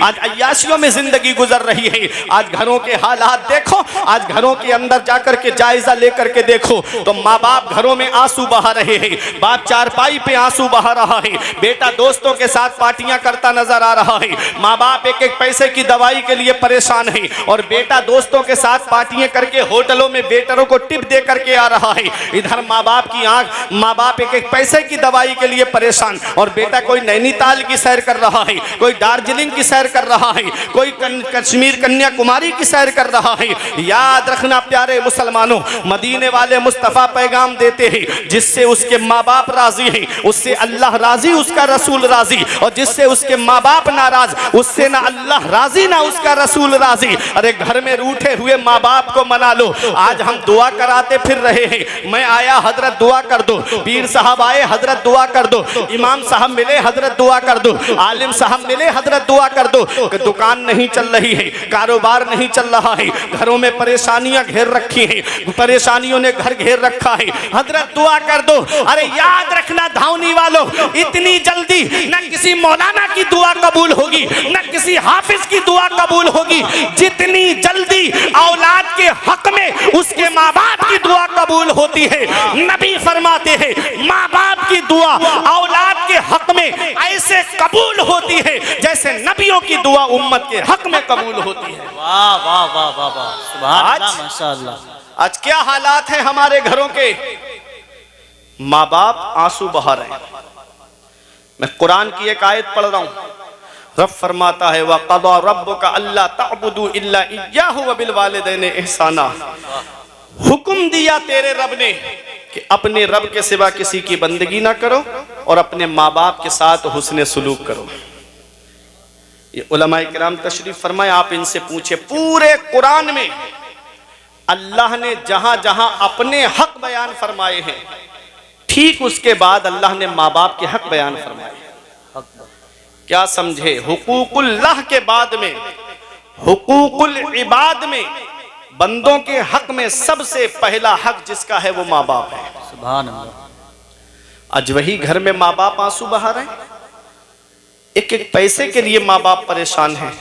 आज अय्याशियों में जिंदगी गुजर रही है। आज घरों के हालात देखो, आज घरों के अंदर जाकर के जायजा लेकर के देखो तो माँ बाप घरों में आंसू बहा रहे हैं, बाप चारपाई पे आंसू बहा रहा है, बेटा दोस्तों के साथ पार्टियां करता नजर आ रहा है, माँ बाप एक एक पैसे की दवाई के लिए परेशान है और बेटा दोस्तों के साथ पार्टियां करके होटलों में वेटरों को टिप दे करके आ रहा है। इधर माँ बाप की आंख, माँ बाप एक एक पैसे की दवाई के लिए परेशान और बेटा कोई नैनीताल की सैर कर रहा है, कोई दार्जिलिंग की सैर कर रहा है, कोई कश्मीर कन्याकुमारी की सैर कर रहा है। याद रखना प्यारे मुसलमानों, मदीने वाले मुस्तफ़ा पैगाम देते हैं जिससे उसके माँ बाप राजी हैं उससे अल्लाह राजी, उसका रसूल राजी, और जिससे उसके माँ बाप नाराज उससे ना अल्लाह राजी ना उसका रसूल राजी। अरे घर में रूठे हुए माँ बाप को मना लो। आज हम दुआ कराते फिर रहे हैं, मैं आया हजरत दुआ कर दो, पीर साहब आए हजरत दुआ कर दो, इमाम साहब मिले हजरत दुआ कर दो, आलिम साहब मिले हजरत दुआ कर दो। दुकान नहीं चल रही है, कारोबार नहीं चल रहा है, घरों में परेशानियां घेर रखी हैं, परेशानियों ने घर घेर रखा है, हजरत दुआ कर दो। अरे याद रखना धावनी वालों, इतनी जल्दी न किसी मौलाना की दुआ कबूल होगी न किसी हाफिज की दुआ कबूल होगी, जितनी जल्दी औलाद के हक में उसके माँ बाप की दुआ कबूल होती है। नबी फरमाते हैं माँ बाप की दुआ औलाद के हक में ऐसे कबूल होती है जैसे नबियों की दुआ उम्मत के हक में कबूल होती है। वाह वाह वाह वाह वाह, सुभान अल्लाह, माशाअल्लाह। आज क्या हालात हैं हमारे घरों के, माँ बाप आंसू बहा रहे हैं। मैं कुरान की एक आयत पढ़ रहा हूं, रब फरमाता है वक़ज़ा रब्बुका अल्ला तअबुदू इल्ला इय्याहु व बिल वालिदैनि इहसाना। हुक्म दिया तेरे रब ने कि अपने रब के सिवा किसी की बंदगी ना करो और अपने माँ बाप के साथ हुस्ने सुलूक करो। ये उलमाए किराम तशरीफ फरमाए, आप इनसे पूछे पूरे कुरान में अल्लाह ने जहां जहां अपने हक बयान फरमाए हैं ठीक उसके बाद अल्लाह ने माँ बाप के हक बयान फरमाए। क्या समझे, हुकूकुल्लाह के बाद में हुकूकुल इबाद में बंदों के हक में सबसे पहला हक जिसका है वो माँ बाप है। सुभान अल्लाह। आज वही घर में माँ बाप आंसू बहा रहे हैं, एक एक पैसे के लिए माँ बाप परेशान हैं।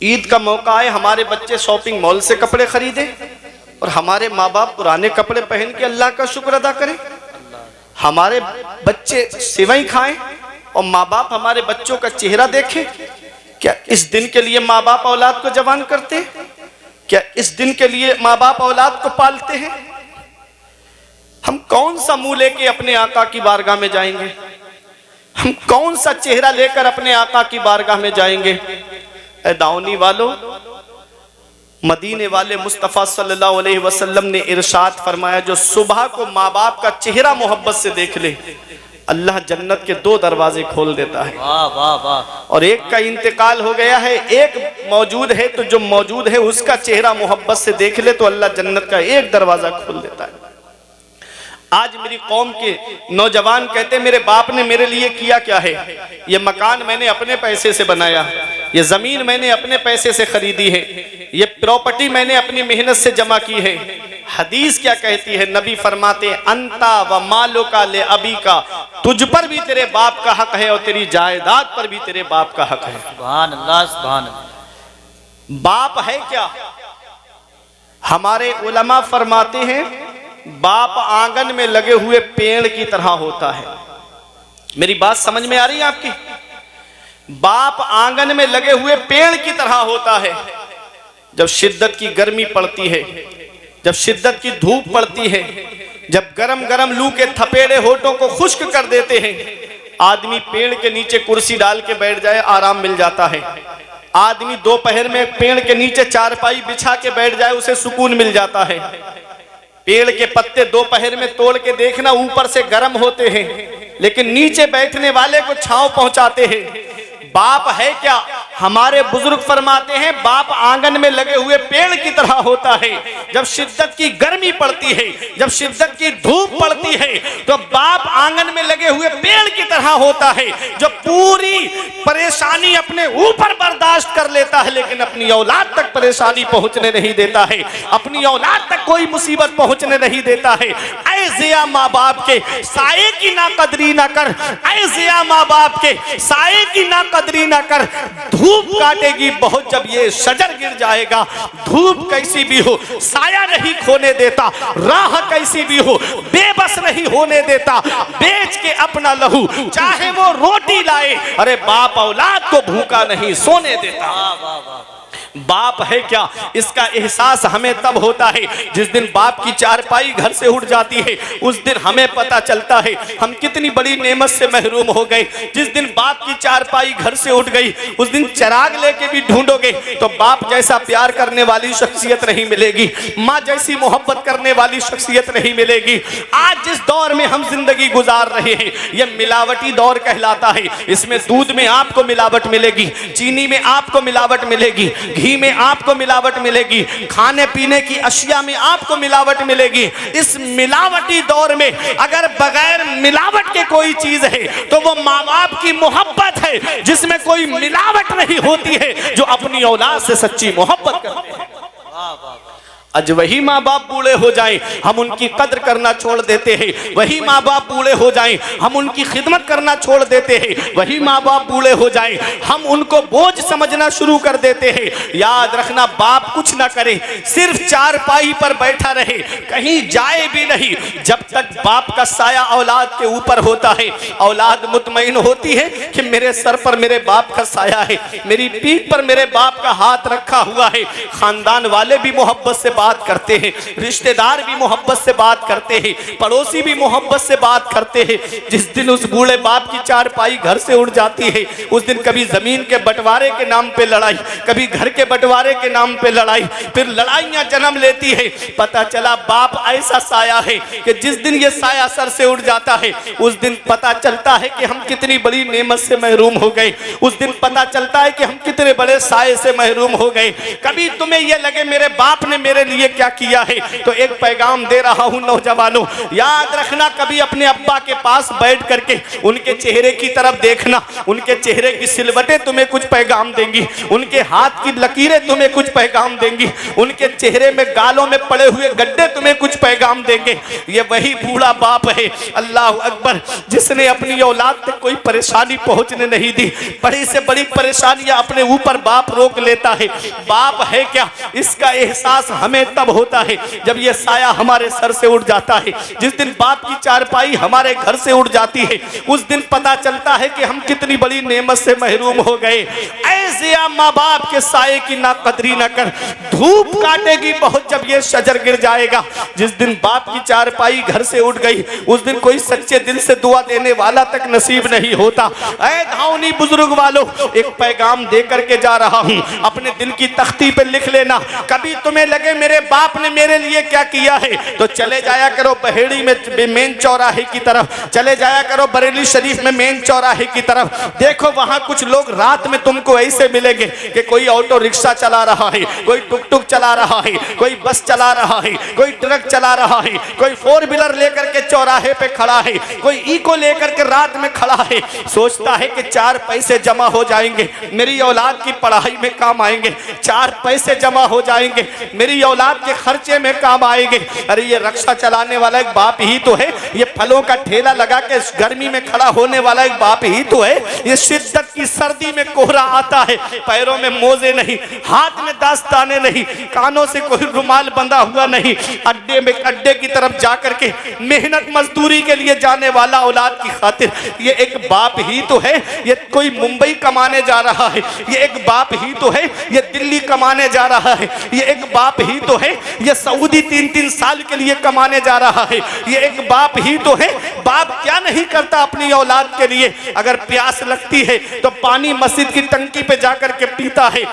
ईद का मौका आए, हमारे बच्चे शॉपिंग मॉल से कपड़े खरीदे और हमारे माँ बाप पुराने कपड़े पहन के अल्लाह का शुक्र अदा करें। हमारे बच्चे सेवई खाएं और माँ बाप हमारे बच्चों का चेहरा देखें। क्या इस दिन के लिए माँ बाप औलाद को जवान करते हैं? क्या इस दिन के लिए माँ बाप औलाद को पालते हैं? हम कौन सा मुंह लेके अपने आका की बारगाह में जाएंगे? हम कौन सा चेहरा लेकर अपने आका की बारगाह में जाएंगे? ऐ दाऊनी वालों, मदीने वाले मुस्तफ़ा सल्लल्लाहु अलैहि वसल्लम ने इरशाद फरमाया, जो सुबह को माँ बाप का चेहरा मोहब्बत से देख ले अल्लाह जन्नत के 2 दरवाजे खोल देता है। वाह वाह वाह। और एक का इंतकाल हो गया है, एक मौजूद है, तो जो मौजूद है उसका चेहरा मोहब्बत से देख ले तो अल्लाह जन्नत का 1 दरवाजा खोल देता है। आज मेरी कौम के नौजवान कहते मेरे बाप ने मेरे लिए किया क्या है? ये मकान मैंने अपने पैसे से बनाया, ये जमीन मैंने अपने पैसे से खरीदी है, ये प्रॉपर्टी मैंने अपनी मेहनत से जमा की है। हदीस क्या कहती है? नबी फरमाते अंता व मालो का ले अबी का, तुझ पर भी तेरे बाप का हक है और तेरी जायदाद पर भी तेरे बाप का हक है। सुभान अल्लाह, सुभान अल्लाह। बाप है क्या? हमारे उलमा फरमाते हैं बाप आंगन में लगे हुए पेड़ की तरह होता है। मेरी बात समझ में आ रही है आपकी? बाप आंगन में लगे हुए पेड़ की तरह होता है। जब शिद्दत की गर्मी पड़ती है, जब शिद्दत की धूप पड़ती है, जब गरम गरम लू के थपेड़े होठों को खुश्क कर देते हैं, आदमी पेड़ के नीचे कुर्सी डाल के बैठ जाए, आराम मिल जाता है। आदमी दोपहर में पेड़ के नीचे चारपाई बिछा के बैठ जाए, उसे सुकून मिल जाता है। पेड़ के पत्ते दोपहर में तोड़ के देखना, ऊपर से गर्म होते हैं लेकिन नीचे बैठने वाले को छांव पहुंचाते हैं। बाप है क्या? हमारे बुजुर्ग फरमाते हैं बाप आंगन में लगे हुए पेड़ की तरह होता है। जब शिद्दत की गर्मी पड़ती है, जब शिद्दत की धूप पड़ती है, तो बाप आंगन में लगे हुए पेड़ की तरह होता है, जो पूरी परेशानी अपने ऊपर बर्दाश्त कर लेता है, लेकिन अपनी औलाद तक परेशानी पहुंचने नहीं देता है, अपनी औलाद तक कोई मुसीबत पहुंचने नहीं देता है। ऐ जिया माँ बाप के साये की ना कदरी ना कर, ऐ जिया माँ बाप के साये की ना कदरी ना कर। धूप काटेगी बहुत जब ये शजर गिर जाएगा। धूप कैसी भी हो साया नहीं खोने देता, राह कैसी भी हो बेबस नहीं होने देता। बेच के अपना लहू चाहे वो रोटी लाए, अरे बाप औलाद को भूखा नहीं सोने देता। बाप है क्या, इसका एहसास हमें तब होता है जिस दिन बाप की चारपाई घर से उठ जाती है। उस दिन हमें पता चलता है हम कितनी बड़ी नेमत से महरूम हो गए। जिस दिन बाप की चारपाई घर से उठ गई, उस दिन चिराग लेके भी ढूंढोगे तो बाप जैसा प्यार करने वाली शख्सियत नहीं मिलेगी, माँ जैसी मोहब्बत करने वाली शख्सियत नहीं मिलेगी। आज जिस दौर में हम जिंदगी गुजार रहे हैं, यह मिलावटी दौर कहलाता है। इसमें दूध में आपको मिलावट मिलेगी, चीनी में आपको मिलावट मिलेगी, घी में आपको मिलावट मिलेगी, खाने पीने की अशिया में आपको मिलावट मिलेगी। इस मिलावटी दौर में अगर बगैर मिलावट के कोई चीज है तो वो माँ बाप की मोहब्बत है, जिसमें कोई मिलावट नहीं होती है, जो अपनी औलाद से सच्ची मोहब्बत करते हैं। आज वही माँ बाप बूढ़े हो जाएं, हम उनकी कद्र करना छोड़ देते हैं। वही माँ बाप बूढ़े हो जाएं, हम उनकी खिदमत करना छोड़ देते हैं। वही माँ बाप बूढ़े हो जाएं, हम उनको बोझ समझना शुरू कर देते हैं। याद रखना, बाप कुछ ना करे, सिर्फ चारपाई पर बैठा रहे, कहीं जाए भी नहीं, जब तक बाप का साया औलाद के ऊपर होता है, औलाद मुतमईन होती है कि मेरे सर पर मेरे बाप का साया है, मेरी पीठ पर मेरे बाप का हाथ रखा हुआ है। खानदान वाले भी मोहब्बत से बात करते हैं, रिश्तेदार भी मोहब्बत से बात करते हैं, पड़ोसी भी मोहब्बत से बात करते हैं। जिस दिन उस बूढ़े बाप की चारपाई घर से उड़ जाती है, उस दिन कभी जमीन के बंटवारे के नाम पे लड़ाई, कभी घर के बंटवारे के नाम पे लड़ाई, फिर लड़ाइयां जन्म लेती है। पता चला बाप ऐसा साया है कि जिस दिन ये साया सर से उड़ जाता है, उस दिन पता चलता है कि हम कितनी बड़ी नेमत से महरूम हो गए। उस दिन पता चलता है कि हम कितने बड़े साये से महरूम हो गए। कभी तुम्हें यह लगे मेरे बाप ने मेरे लिए क्या किया है, तो एक पैगाम दे रहा हूं नौजवानों, याद रखना, कभी अपने अब्बा के पास बैठ करके उनके चेहरे की तरफ देखना। उनके चेहरे की सिलवटें तुम्हें कुछ पैगाम देंगी, उनके हाथ की लकीरें तुम्हें कुछ पैगाम देंगी, उनके चेहरे में गालों में पड़े हुए गड्ढे तुम्हें कुछ पैगाम देंगे। ये वही बूढ़ा बाप है, अल्लाह अकबर, जिसने अपनी औलाद तक कोई परेशानी पहुंचने नहीं दी। बड़ी से बड़ी परेशानियां अपने ऊपर बाप रोक लेता है। बाप है क्या, इसका एहसास हमें तब होता है जब ये साया हमारे सर से उड़ जाता है। जिस दिन बाप की चारपाई हमारे घर से उड़ जाती है, उस दिन पता चलता है कि हम कितनी बड़ी नेमत से महरूम हो गए। ऐसे माँ बाप के साये की ना कदरी ना कर, धूप काटेगी बहुत जब ये शजर गिर जाएगा। जिस दिन बाप की चारपाई घर से उड़ गई, उस दिन कोई सच्चे दिल से दुआ देने वाला तक नसीब नहीं होता। ऐ धावनी बुजुर्ग वालों, एक पैगाम दे करके जा रहा हूं, अपने दिल की तख्ती पे लिख लेना। कभी तुम्हें लगे मेरे बाप ने मेरे लिए क्या किया है, तो चले जाया करो बहेड़ी में मेन चौराहे की तरफ, चले जाया करो बरेली शरीफ में मेन चौराहे की तरफ। देखो वहां कुछ लोग रात में तुमको ऐसे मिलेंगे कि कोई ऑटो रिक्शा चला रहा है, कोई टुक टुक चला रहा है, कोई बस चला रहा है, कोई ट्रक चला रहा है, कोई फोर व्हीलर लेकर के चौराहे पे खड़ा है, कोई इको लेकर के रात में खड़ा है। सोचता है कि 4 पैसे जमा हो जाएंगे, मेरी औलाद की पढ़ाई में काम आएंगे, 4 पैसे जमा हो जाएंगे, मेरी औलाद के खर्चे में काम आएंगे। अरे ये रक्षा चलाने वाला एक बाप ही तो है, ये फलों का ठेला लगा के गर्मी में खड़ा होने वाला एक बाप ही तो है। ये शिद्दत की सर्दी में कोहरा आता है, पैरों में मोजे नहीं, हाथ में दास्ताने नहीं, कानों से कोई रुमाल बंधा हुआ नहीं, अड्डे की तरफ जाकर के मेहनत मजदूरी के लिए जाने वाला औलाद की खातिर ये एक बाप ही तो है। ये कोई मुंबई कमाने जा रहा है, ये एक बाप ही तो है। ये दिल्ली कमाने जा रहा है, ये एक बाप ही तो है। ये सऊदी 3-3 साल के लिए कमाने जा रहा है, ये एक बाप ही तो है। बाप क्या नहीं करता अपनी औलाद के लिए। अगर प्यास लगती है तो पानी मस्जिद की टंकी पे जाकर के पीता है।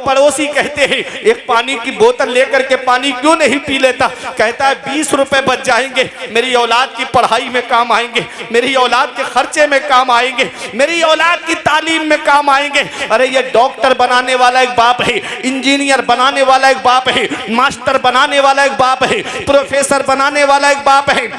पड़ोसी कहते हैं एक पानी की बोतल लेकर के पानी क्यों नहीं पी लेता? कहता है 20 रुपए बच जाएंगे, मेरी औलाद की पढ़ाई में काम आएंगे, मेरी औलाद के खर्चे में काम आएंगे, मेरी औलाद की तालीम में काम आएंगे। अरे ये डॉक्टर बनाने वाला एक बाप है, इंजीनियर बनाने वाला एक बाप है, मास्टर बनाने वाला एक बाप है, प्रोफेसर बनाने वाला एक बाप है,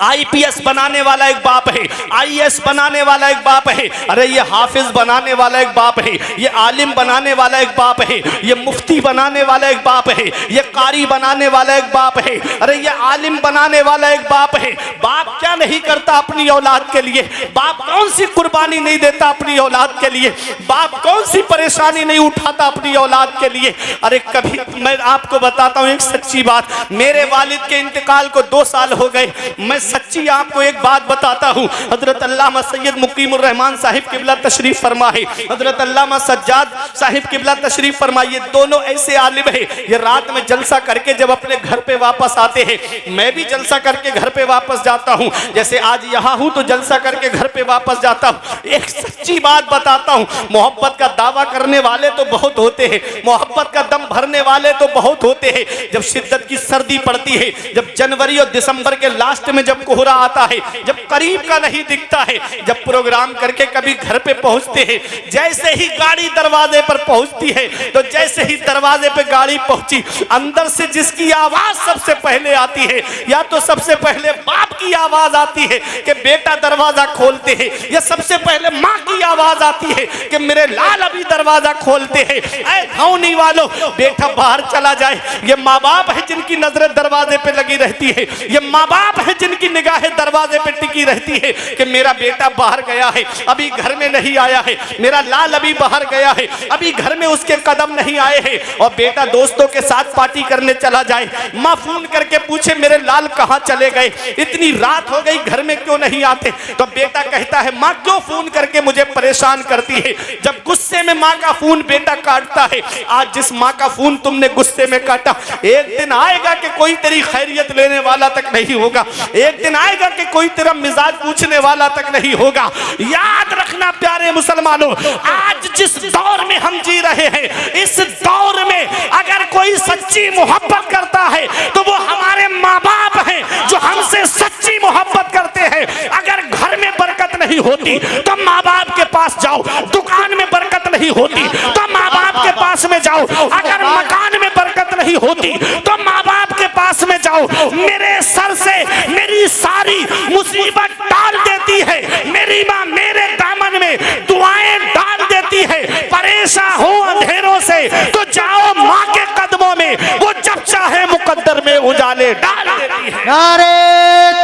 आईपीएस बनाने वाला एक बाप है, आईएएस बनाने वाला एक बाप है। अरे ये हाफिज बनाने वाला एक बाप है, ये आलिम बनाने वाला एक बाप है, ये मुफ्ती बनाने वाला एक बाप है, ये कारी बनाने वाला एक बाप है, अरे ये आलिम बनाने वाला एक बाप है। बाप क्या नहीं करता अपनी औलाद के लिए? बाप कौन सी कुर्बानी नहीं देता अपनी औलाद के लिए? बाप कौन सी परेशानी नहीं उठाता अपनी औलाद के लिए? अरे कभी मैं आपको बताता हूँ एक सच्ची बात, मेरे वालिद के इंतकाल को 2 साल हो गए। मैं सच्ची आपको एक बात बताता हूँ, हजरत अल्लामा सैयद मुकीमुर रहमान साहिब किबला तशरीफ फरमा है, हजरत अल्लामा सज्जाद साहिब किबला तशरीफ फरमा, ये दोनों ऐसे आलिम है, ये रात में जलसा करके जब अपने घर पे वापस आते हैं, मैं भी जलसा करके घर पे वापस जाता हूँ, जैसे आज यहाँ हूँ तो जलसा करके घर पे वापस जाता हूँ। एक सच्ची बात बताता हूँ, मोहब्बत का दावा करने वाले तो बहुत होते हैं, मोहब्बत का दम भरने वाले तो बहुत होते हैं। जब शिद्दत की सर्दी पड़ती है, जब जनवरी और दिसंबर के लास्ट में जब कोहरा आता है, जब करीब का नहीं दिखता है, जब प्रोग्राम करके कभी घर पे पहुंचते हैं, जैसे ही गाड़ी दरवाजे पर पहुंचती है तो जैसे ही दरवाजे पे गाड़ी पहुंची, अंदर से जिसकी आवाज सबसे पहले आती है, या तो सबसे पहले बाप की आवाज आती है कि बेटा दरवाजा खोलते हैं, या सबसे पहले माँ की आवाज आती है कि मेरे लाल अभी दरवाजा खोलते हैं। ऐ धौनी वालों, बेटा बाहर चला जाए। ये माँ बाप है जिनकी नजरें दरवाजे पे लगी रहती है, ये माँ बाप है जिनकी निगाहें दरवाजे पे टिकी रहती है कि मेरा बेटा बाहर गया है, अभी घर में नहीं आया है, मेरा लाल अभी बाहर गया है, अभी घर में उसके कदम नहीं आए हैं। और बेटा दोस्तों के साथ पार्टी करने चला जाए, माँ फोन करके पूछे मेरे लाल कहाँ चले गए, इतनी रात हो गई घर में क्यों नहीं आते? तो बेटा कहता है माँ क्यों फोन करके मुझे परेशान करती है? जब गुस्से में माँ का फोन बेटा काटता है, आज जिस माँ का फोन तुमने गुस्से में काटा, एक दिन आएगा कि कोई तेरी खैरियत लेने वाला तक नहीं होगा, एक दिन आएगा कि कोई तेरा मिजाज पूछने वाला तक नहीं होगा। याद रखना प्यारे मुसलमानों, आज जिस दौर में हम जी रहे हैं, इस दौर में अगर कोई सच्ची मोहब्बत करता है तो वो हमारे माँ बाप हैं जो हमसे सच्ची मोहब्बत करते हैं। अगर घर में बरकत नहीं होती तो माँ बाप के पास जाओ, दुकान में बरकत नहीं होती तो माँ बाप के पास में जाओ, अगर मकान में बरकत नहीं होती तो माँ बाप के पास में जाओ। मेरे सर से मेरी सारी मुसीबत डाल देती है, मेरी माँ मेरे दामन में दुआएं डाल देती है। परेशान हो अंधेरों से तो जाओ माँ के कदमों में, वो जब चाहे मुकद्दर में उजाले डाल देती है। नारे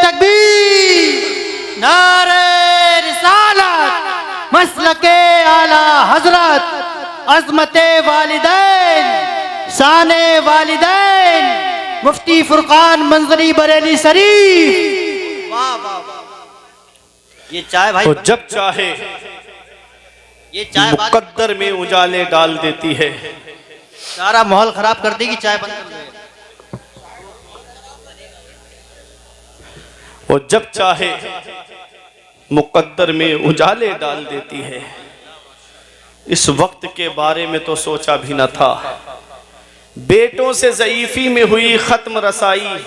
तकबीर, नारे रिसालत, मसलके आला हजरत, अज़मते वालिदैन, शाने वालिदैन, मुफ्ती फुरकान मंजरी बरेली शरीफ। वाह वाह वाह। ये चाय भाई, तो जब चाहे ये चाय मुकद्दर में उजाले डाल देती है। सारा माहौल खराब कर देगी, चाय बंद कर दे। और जब चाहे मुकद्दर में उजाले डाल देती है। इस वक्त के बारे में तो सोचा भी न था, बेटों से ज़ईफ़ी में हुई खत्म रसाई,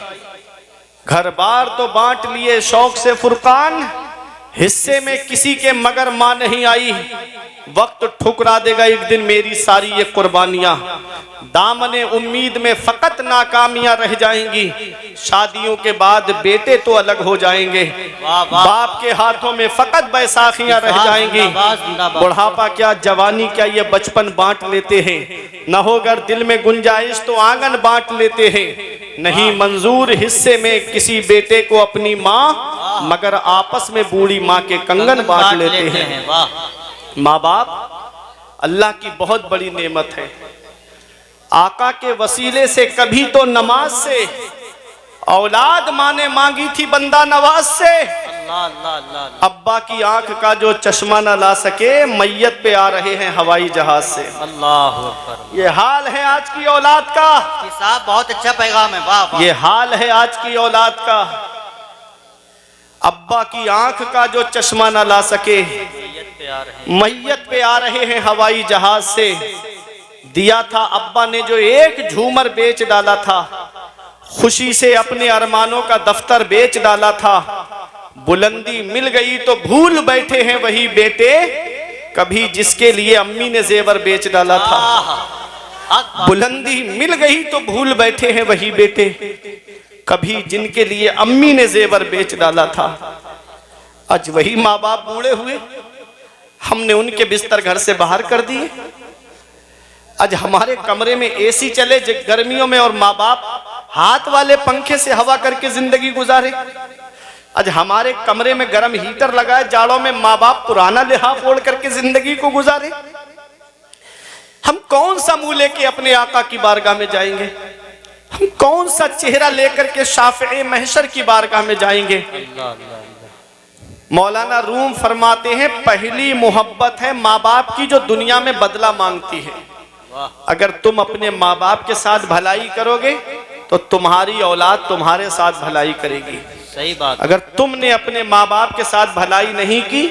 घर बार तो बांट लिए शौक से फुरकान, हिस्से में किसी के मगर माँ नहीं आई, वक्त ठुकरा देगा एक दिन मेरी सारी ये कुर्बानियां, दामने उम्मीद में फकत नाकामियां रह जाएंगी, शादियों के बाद बेटे तो अलग हो जाएंगे, बाप के हाथों में फकत बैसाखियां रह जाएंगी, बुढ़ापा क्या जवानी क्या ये बचपन बांट लेते हैं, न हो अगर दिल में गुंजाइश तो आंगन बांट लेते हैं, नहीं मंजूर हिस्से में किसी बेटे को अपनी माँ, मगर आपस में बूढ़ी माँ के कंगन बांट लेते हैं। माँ बाप अल्लाह की बहुत बड़ी नेमत है। आका के वसीले से कभी तो नमाज से औलाद माँ ने मांगी थी बंदा नवाज से, अब्बा की आंख का जो चश्मा न ला सके मैयत पे आ रहे हैं हवाई जहाज से। अल्लाह अकबर। ये हाल है आज की औलाद का। साहब बहुत अच्छा पैगाम है। वाह वाह। ये हाल है आज की औलाद का। अब्बा की आंख का जो चश्मा न ला सके आ रहे मैयत पे आ रहे हैं हवाई जहाज से। दिया था अब्बा ने जो एक झूमर बेच डाला था, खुशी से अपने अरमानों का दफ्तर बेच डाला था। बुलंदी मिल गई तो भूल बैठे हैं वही बेटे, कभी जिसके लिए अम्मी ने जेवर बेच डाला था। बुलंदी मिल गई तो भूल बैठे हैं वही बेटे, कभी जिनके लिए अम्मी ने जेवर बेच डाला था। आज वही माँ बाप बूढ़े हुए, हमने उनके बिस्तर घर से बाहर कर दिए। आज हमारे कमरे में एसी चले गर्मियों में और माँ बाप हाथ वाले पंखे से हवा करके जिंदगी गुजारे। आज हमारे कमरे में गर्म हीटर लगाए जाड़ों में, माँ बाप पुराना लिहाफ ओढ़ करके जिंदगी को गुजारे। हम कौन सा मुंह लेके अपने आका की बारगाह में जाएंगे? हम कौन सा चेहरा लेकर के शाफ़े महशर की बारगाह में जाएंगे? मौलाना रूम फरमाते हैं, पहली मोहब्बत है माँ बाप की जो दुनिया में बदला मांगती है। अगर तुम अपने माँ बाप के साथ भलाई करोगे तो तुम्हारी औलाद तुम्हारे साथ भलाई करेगी। सही बात। अगर तुमने अपने माँ बाप के साथ भलाई नहीं की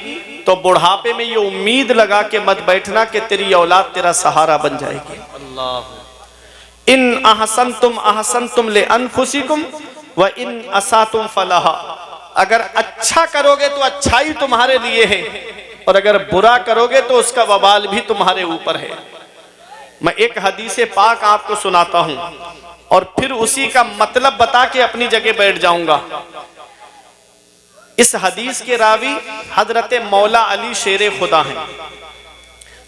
तो बुढ़ापे में ये उम्मीद लगा के मत बैठना कि तेरी औलाद तेरा सहारा बन जाएगी। अल्लाह। इन अहसनतुम ले अनफुसिकुम व इन असातुम फलाह। अगर अच्छा करोगे तो अच्छाई तुम्हारे लिए है, और अगर बुरा करोगे तो उसका वबाल भी तुम्हारे ऊपर है। मैं एक हदीस पाक आपको सुनाता हूं और फिर उसी का मतलब बता के अपनी जगह बैठ जाऊंगा। इस हदीस के रावी हजरत मौला अली शेर खुदा हैं।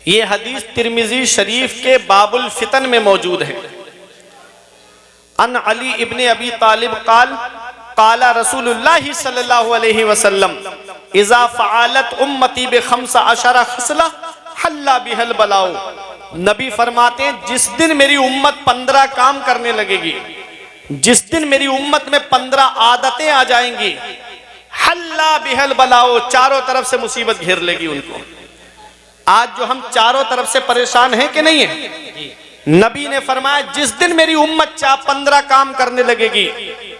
ये हदीस तिरमिजी शरीफ के बाबुल फितन में मौजूद है। अन अली इब्ने अबी तालिब काला रसूलुल्लाह सल्लल्लाहु अलैहि वसल्लम इज़ा फ़अलत उम्मती बिखम्सा अशरा खसला हल्ला बिहल बलाओ। नबी फरमाते हैं, जिस दिन मेरी उम्मत 15 काम करने लगेगी, जिस दिन मेरी उम्मत में 15 आदतें आ जाएंगी, हल्ला बिहल बलाओ, चारों तरफ से मुसीबत घेर लेगी उनको। आज जो हम चारों तरफ से परेशान हैं कि नहीं है, नबी ने फरमाया जिस दिन मेरी उम्मत 15 काम करने लगेगी,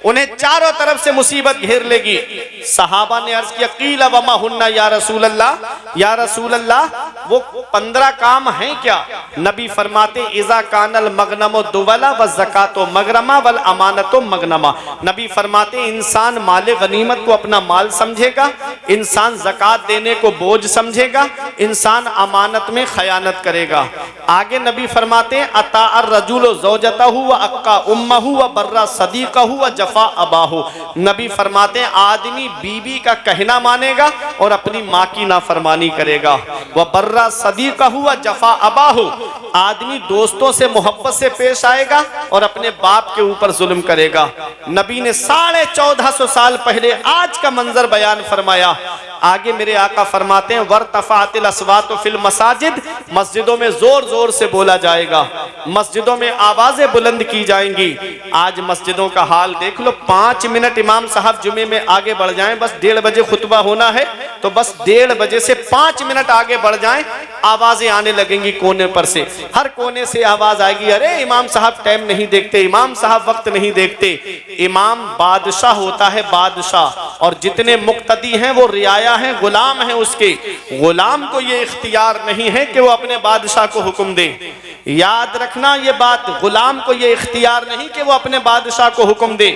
उन्हें चारों तरफ से मुसीबत घेर लेगी। सहाबा ने अर्ज किया, कीला वमा हुन्ना या रसूल अल्लाह, या रसूल अल्लाह वो 15 काम हैं क्या? नबी फरमाते, इज़ा कानल मगनमो दुवला व ज़कातो मगरमा वल अमानतो मगनमा। नबी फरमाते, इंसान माले गनीमत को अपना माल समझेगा, इंसान ज़कात देने को बोझ समझेगा, इंसान अमानत में खयानत करेगा। आगे नबी फरमाते, अता अर रजुल ज़ौजतहु व अक्का उम्महु व बर्रा सदीक़हु व जफा अबाहु। नबी फरमाते हैं, आदमी बीबी का कहना मानेगा और अपनी माँ की नाफरमानी करेगा। वह बर्रा सदीक़हु व जफा अबाहु, आदमी दोस्तों से मोहब्बत से पेश आएगा और अपने बाप के ऊपर जुल्म करेगा। नबी ने 1450 साल पहले आज का मंजर बयान फरमाया। आगे मेरे आका फरमाते हैं, वर्तफ़अतिल अस्वात फिल मसाजिद, मस्जिदों में जोर जोर से बोला जाएगा, मस्जिदों में आवाजें बुलंद की जाएंगी। आज मस्जिदों का हाल देख लो। 5 मिनट इमाम साहब जुमे में आगे बढ़ जाएं, बस 1:30 बजे खुतबा होना है तो बस 1:30 बजे से 5 मिनट आगे बढ़ जाएं, आवाजें आने लगेंगी कोने पर से, हर कोने से आवाज आएगी, अरे इमाम साहब टाइम नहीं देखते, इमाम साहब वक्त नहीं देखते। इमाम बादशाह होता है, बादशाह, और जितने मुक्तदी हैं वो रियाया हैं, गुलाम हैं उसके। गुलाम को ये इख्तियार नहीं है कि वो अपने बादशाह को हुक्म दे। याद रखना ये बात, गुलाम को ये इख्तियार नहीं कि वो अपने बादशाह को हुक्म दे।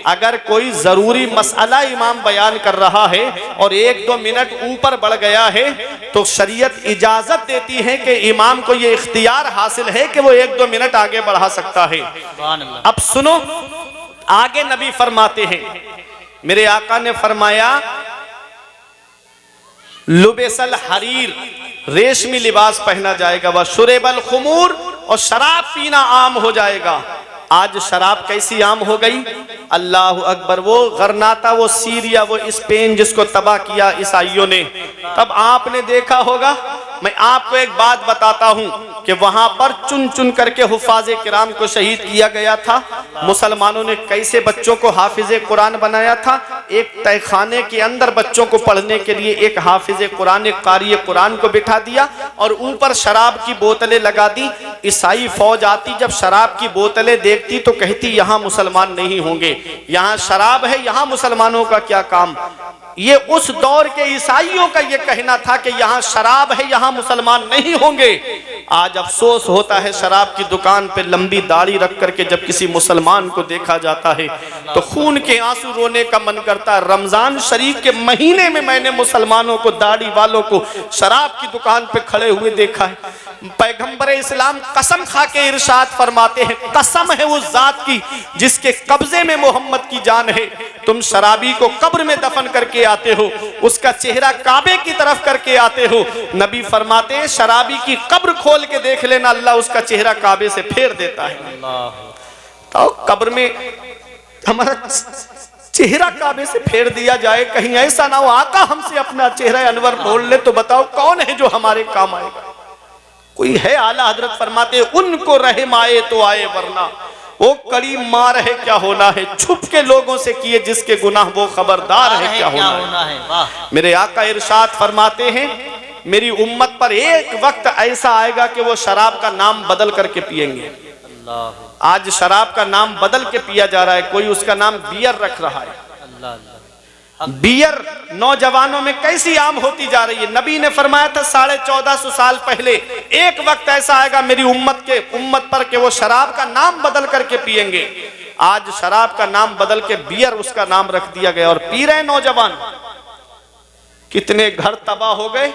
अगर कोई जरूरी मसला इमाम बयान कर रहा है और 1-2 मिनट ऊपर बढ़ गया है तो शरीयत इजाजत देती है कि इमाम को ये इख्तियार हासिल है कि वो 1-2 मिनट आगे बढ़ा सकता है। अब सुनो, आगे नबी फरमाते हैं, मेरे आका ने फरमाया, लुबेसल हरीर, रेशमी लिबास पहना जाएगा, वह शुरेबल खुमूर, और शराब पीना आम हो जाएगा। आज शराब कैसी आम हो गई, अल्लाह अकबर। वो गरनाता, वो सीरिया, वो स्पेन जिसको तबाह किया ईसाइयों ने, तब आपने देखा होगा। मैं आपको एक बात बताता हूं कि वहां पर चुन चुन करके हुफाज़े किराम को शहीद किया गया था। मुसलमानों ने कैसे बच्चों को हाफिज़े कुरान बनाया था। एक तहखाने के अंदर बच्चों को पढ़ने के लिए एक हाफिज़े कुरान, एक कारी कुरान को बिठा दिया और ऊपर शराब की बोतलें लगा दी। ईसाई फौज आती, जब शराब की बोतलें देखती तो कहती यहाँ मुसलमान नहीं होंगे, यहाँ शराब है, यहाँ मुसलमानों का क्या काम। ये उस दौर के ईसाइयों का ये कहना था कि यहाँ शराब है, यहाँ मुसलमान नहीं होंगे। आज अफसोस होता है शराब की दुकान पे लंबी दाढ़ी रख करके जब किसी मुसलमान को देखा जाता है तो खून के आंसू रोने का मन करता है। रमजान शरीफ के महीने में मैंने मुसलमानों को, दाढ़ी वालों को शराब की दुकान पे खड़े हुए देखा है। पैगंबर इस्लाम कसम खा के इरशाद फरमाते हैं, कसम है उस जात की जिसके कब्जे में मोहम्मद की जान है, तुम शराबी को कब्र में दफन करके आते हो, उसका चेहरा काबे की तरफ करके आते हो। नबी फरमाते हैं शराबी की कब्र खोल के देख लेना, अल्लाह उसका चेहरा काबे से फेर देता है। तो कब्र में हमारा चेहरा काबे से फेर दिया जाए, कहीं ऐसा ना हो आका हमसे अपना चेहरा अनवर बोल ले, तो बताओ कौन है जो हमारे काम आएगा? कोई है? आला हजरत फरमाते उनको रहम आए तो आए, वरना वो कड़ी मार है क्या होना है। छुप के लोगों से किए जिसके गुनाह वो खबरदार है क्या होना है। मेरे आका इरशाद फरमाते हैं मेरी उम्मत पर एक वक्त ऐसा आएगा कि वो शराब का नाम बदल करके पिएंगे। आज शराब का नाम बदल के पिया जा रहा है, कोई उसका नाम बियर रख रहा है। बियर नौजवानों में कैसी आम होती जा रही है। नबी ने फरमाया था 1450 साल पहले एक वक्त ऐसा आएगा मेरी उम्मत पर कि वो शराब का नाम बदल करके पिएंगे। आज शराब का नाम बदल के बियर उसका नाम रख दिया गया और पी रहे नौजवान। कितने घर तबाह हो गए,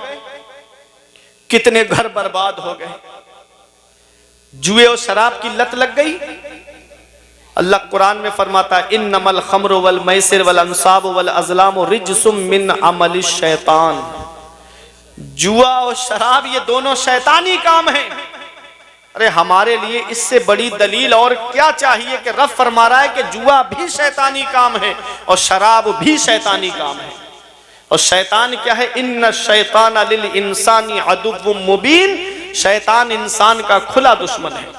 कितने घर बर्बाद हो गए। जुए और शराब की लत लग गई। अल्लाह कुरान में फरमाता है इन्नमल खम्रु वल मैसिर वल अंसाब वल अज़लाम रिज्सुम मिन अमलिश शैतान। जुआ और शराब ये दोनों शैतानी काम है। अरे हमारे लिए इससे बड़ी दलील और क्या चाहिए कि रब फरमा रहा है कि जुआ भी शैतानी काम है और शराब भी शैतानी काम है। और शैतान क्या है? इन्ना शैतान लिल इंसानी अदुव्वुम मुबीन। शैतान इंसान का खुला दुश्मन है।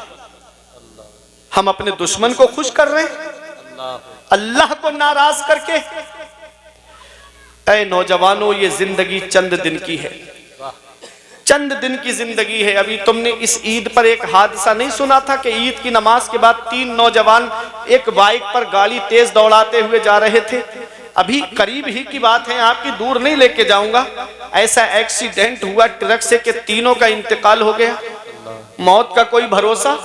हम अपने दुश्मन को खुश कर रहे हैं अल्लाह को नाराज करके। ऐ नौजवानों, ये जिंदगी चंद दिन की है, चंद दिन की जिंदगी है। अभी तुमने इस ईद पर एक हादसा नहीं सुना था कि ईद की नमाज के बाद 3 नौजवान एक बाइक पर गाड़ी तेज दौड़ाते हुए जा रहे थे। अभी करीब ही की बात है, आपकी दूर नहीं लेके जाऊंगा। ऐसा एक्सीडेंट हुआ ट्रक से कि तीनों का इंतकाल हो गया। मौत का कोई भरोसा,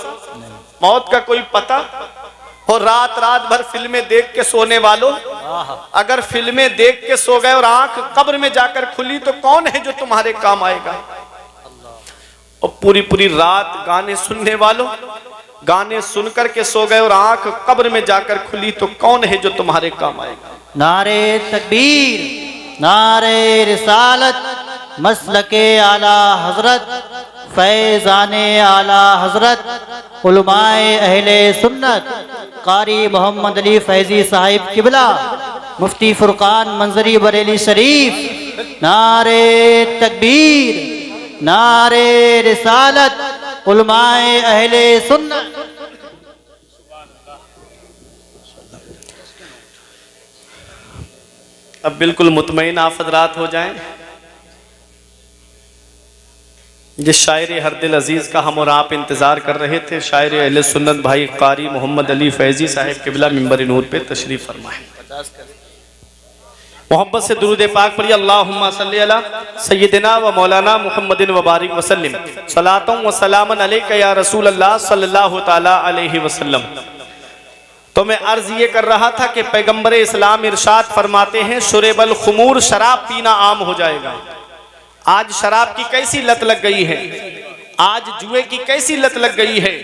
मौत का कोई पता। और रात रात भर फिल्में देख के सोने वालों, अगर फिल्में देख के सो गए और आंख कब्र में जाकर खुली तो कौन है जो तुम्हारे काम आएगा? और पूरी पूरी रात गाने सुनने वालों, गाने सुनकर के सो गए और आंख कब्र में जाकर खुली तो कौन है जो तुम्हारे काम आएगा? नारे तकबीर, नारे रिसालत, मसलके आला हजरत, फैज़ाने आला हजरत, उलमाए अहले सुन्नत, कारी मोहम्मद अली फैजी साहिब किबला, मुफ्ती फुरकान मंजरी बरेली शरीफ। नारे तकबीर, नारे रिसालत, उलमाए अहले सुन्नत। अब बिल्कुल मुतमईन आप हज़रात हो जाएं। जिस शायर हर दिल अजीज़ का हम और आप इंतज़ार कर रहे थे, शायर अहले सुन्नत भाई कारी मोहम्मद अली फैजी साहिब किबला मिंबर नूर पे तशरीफ़ फरमाए। मोहब्बत से दुरूद पाक पढ़िए। अल्लाहुम्मा सल्ली अला सय्यिदिना व मौलाना मुहम्मदिन व बारिक वसल्लिम सलातम व सलामन अलैका या रसूल अल्लाह सल्लल्लाहु तआला अलैहि वसल्लम। तो मैं अर्ज ये कर रहा था कि पैगंबर इस्लाम इरशाद फरमाते हैं शुरेबल खुमूर, शराब पीना आम हो जाएगा। आज शराब की कैसी लत लग गई है, आज जुए की कैसी लत लग गई है।